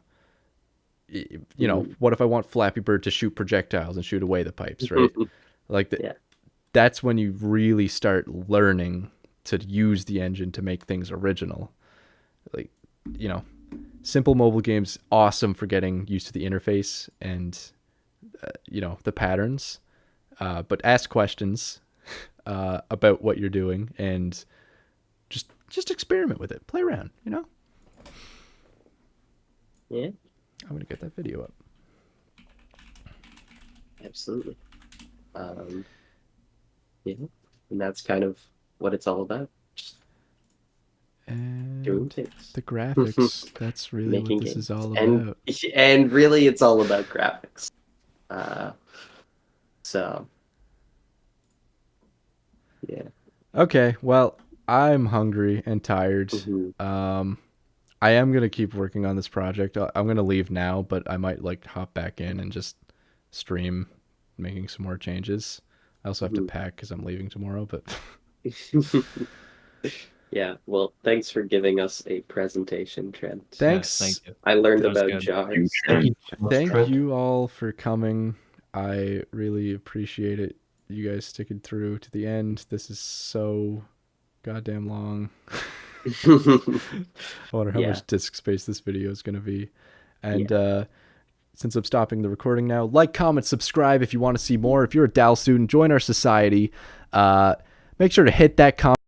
Mhm. what if I want Flappy Bird to shoot projectiles and shoot away the pipes, right? Like, Yeah. that's when you really start learning to use the engine to make things original. Like, you know, simple mobile games awesome for getting used to the interface and the patterns, but ask questions about what you're doing and just experiment with it, play around. Yeah. I'm gonna get that video up. Absolutely. Um, yeah. And that's kind of what it's all about. Just doing And things. the graphics, that's really what Making this is games. all And about. and really it's all about graphics. Uh, so yeah. Okay, well, I'm hungry and tired. Mhm. um I am gonna keep working on this project. I'm gonna leave now, but I might like hop back in and just stream making some more changes. I also have to Mhm. pack because I'm leaving tomorrow. But Yeah, well, thanks for giving us a presentation, Trent. Yes, thank thanks, you. I learned That was about good. jars. Thank you so much, thank Trent. you all for coming. I really appreciate it. You guys sticking through to the end. This is so goddamn long. I wonder how Yeah, much disk space this video is gonna be. And yeah. since I'm stopping the recording now, like, comment, subscribe if you want to see more. If you're a DAL student, join our society. Make sure to hit that comment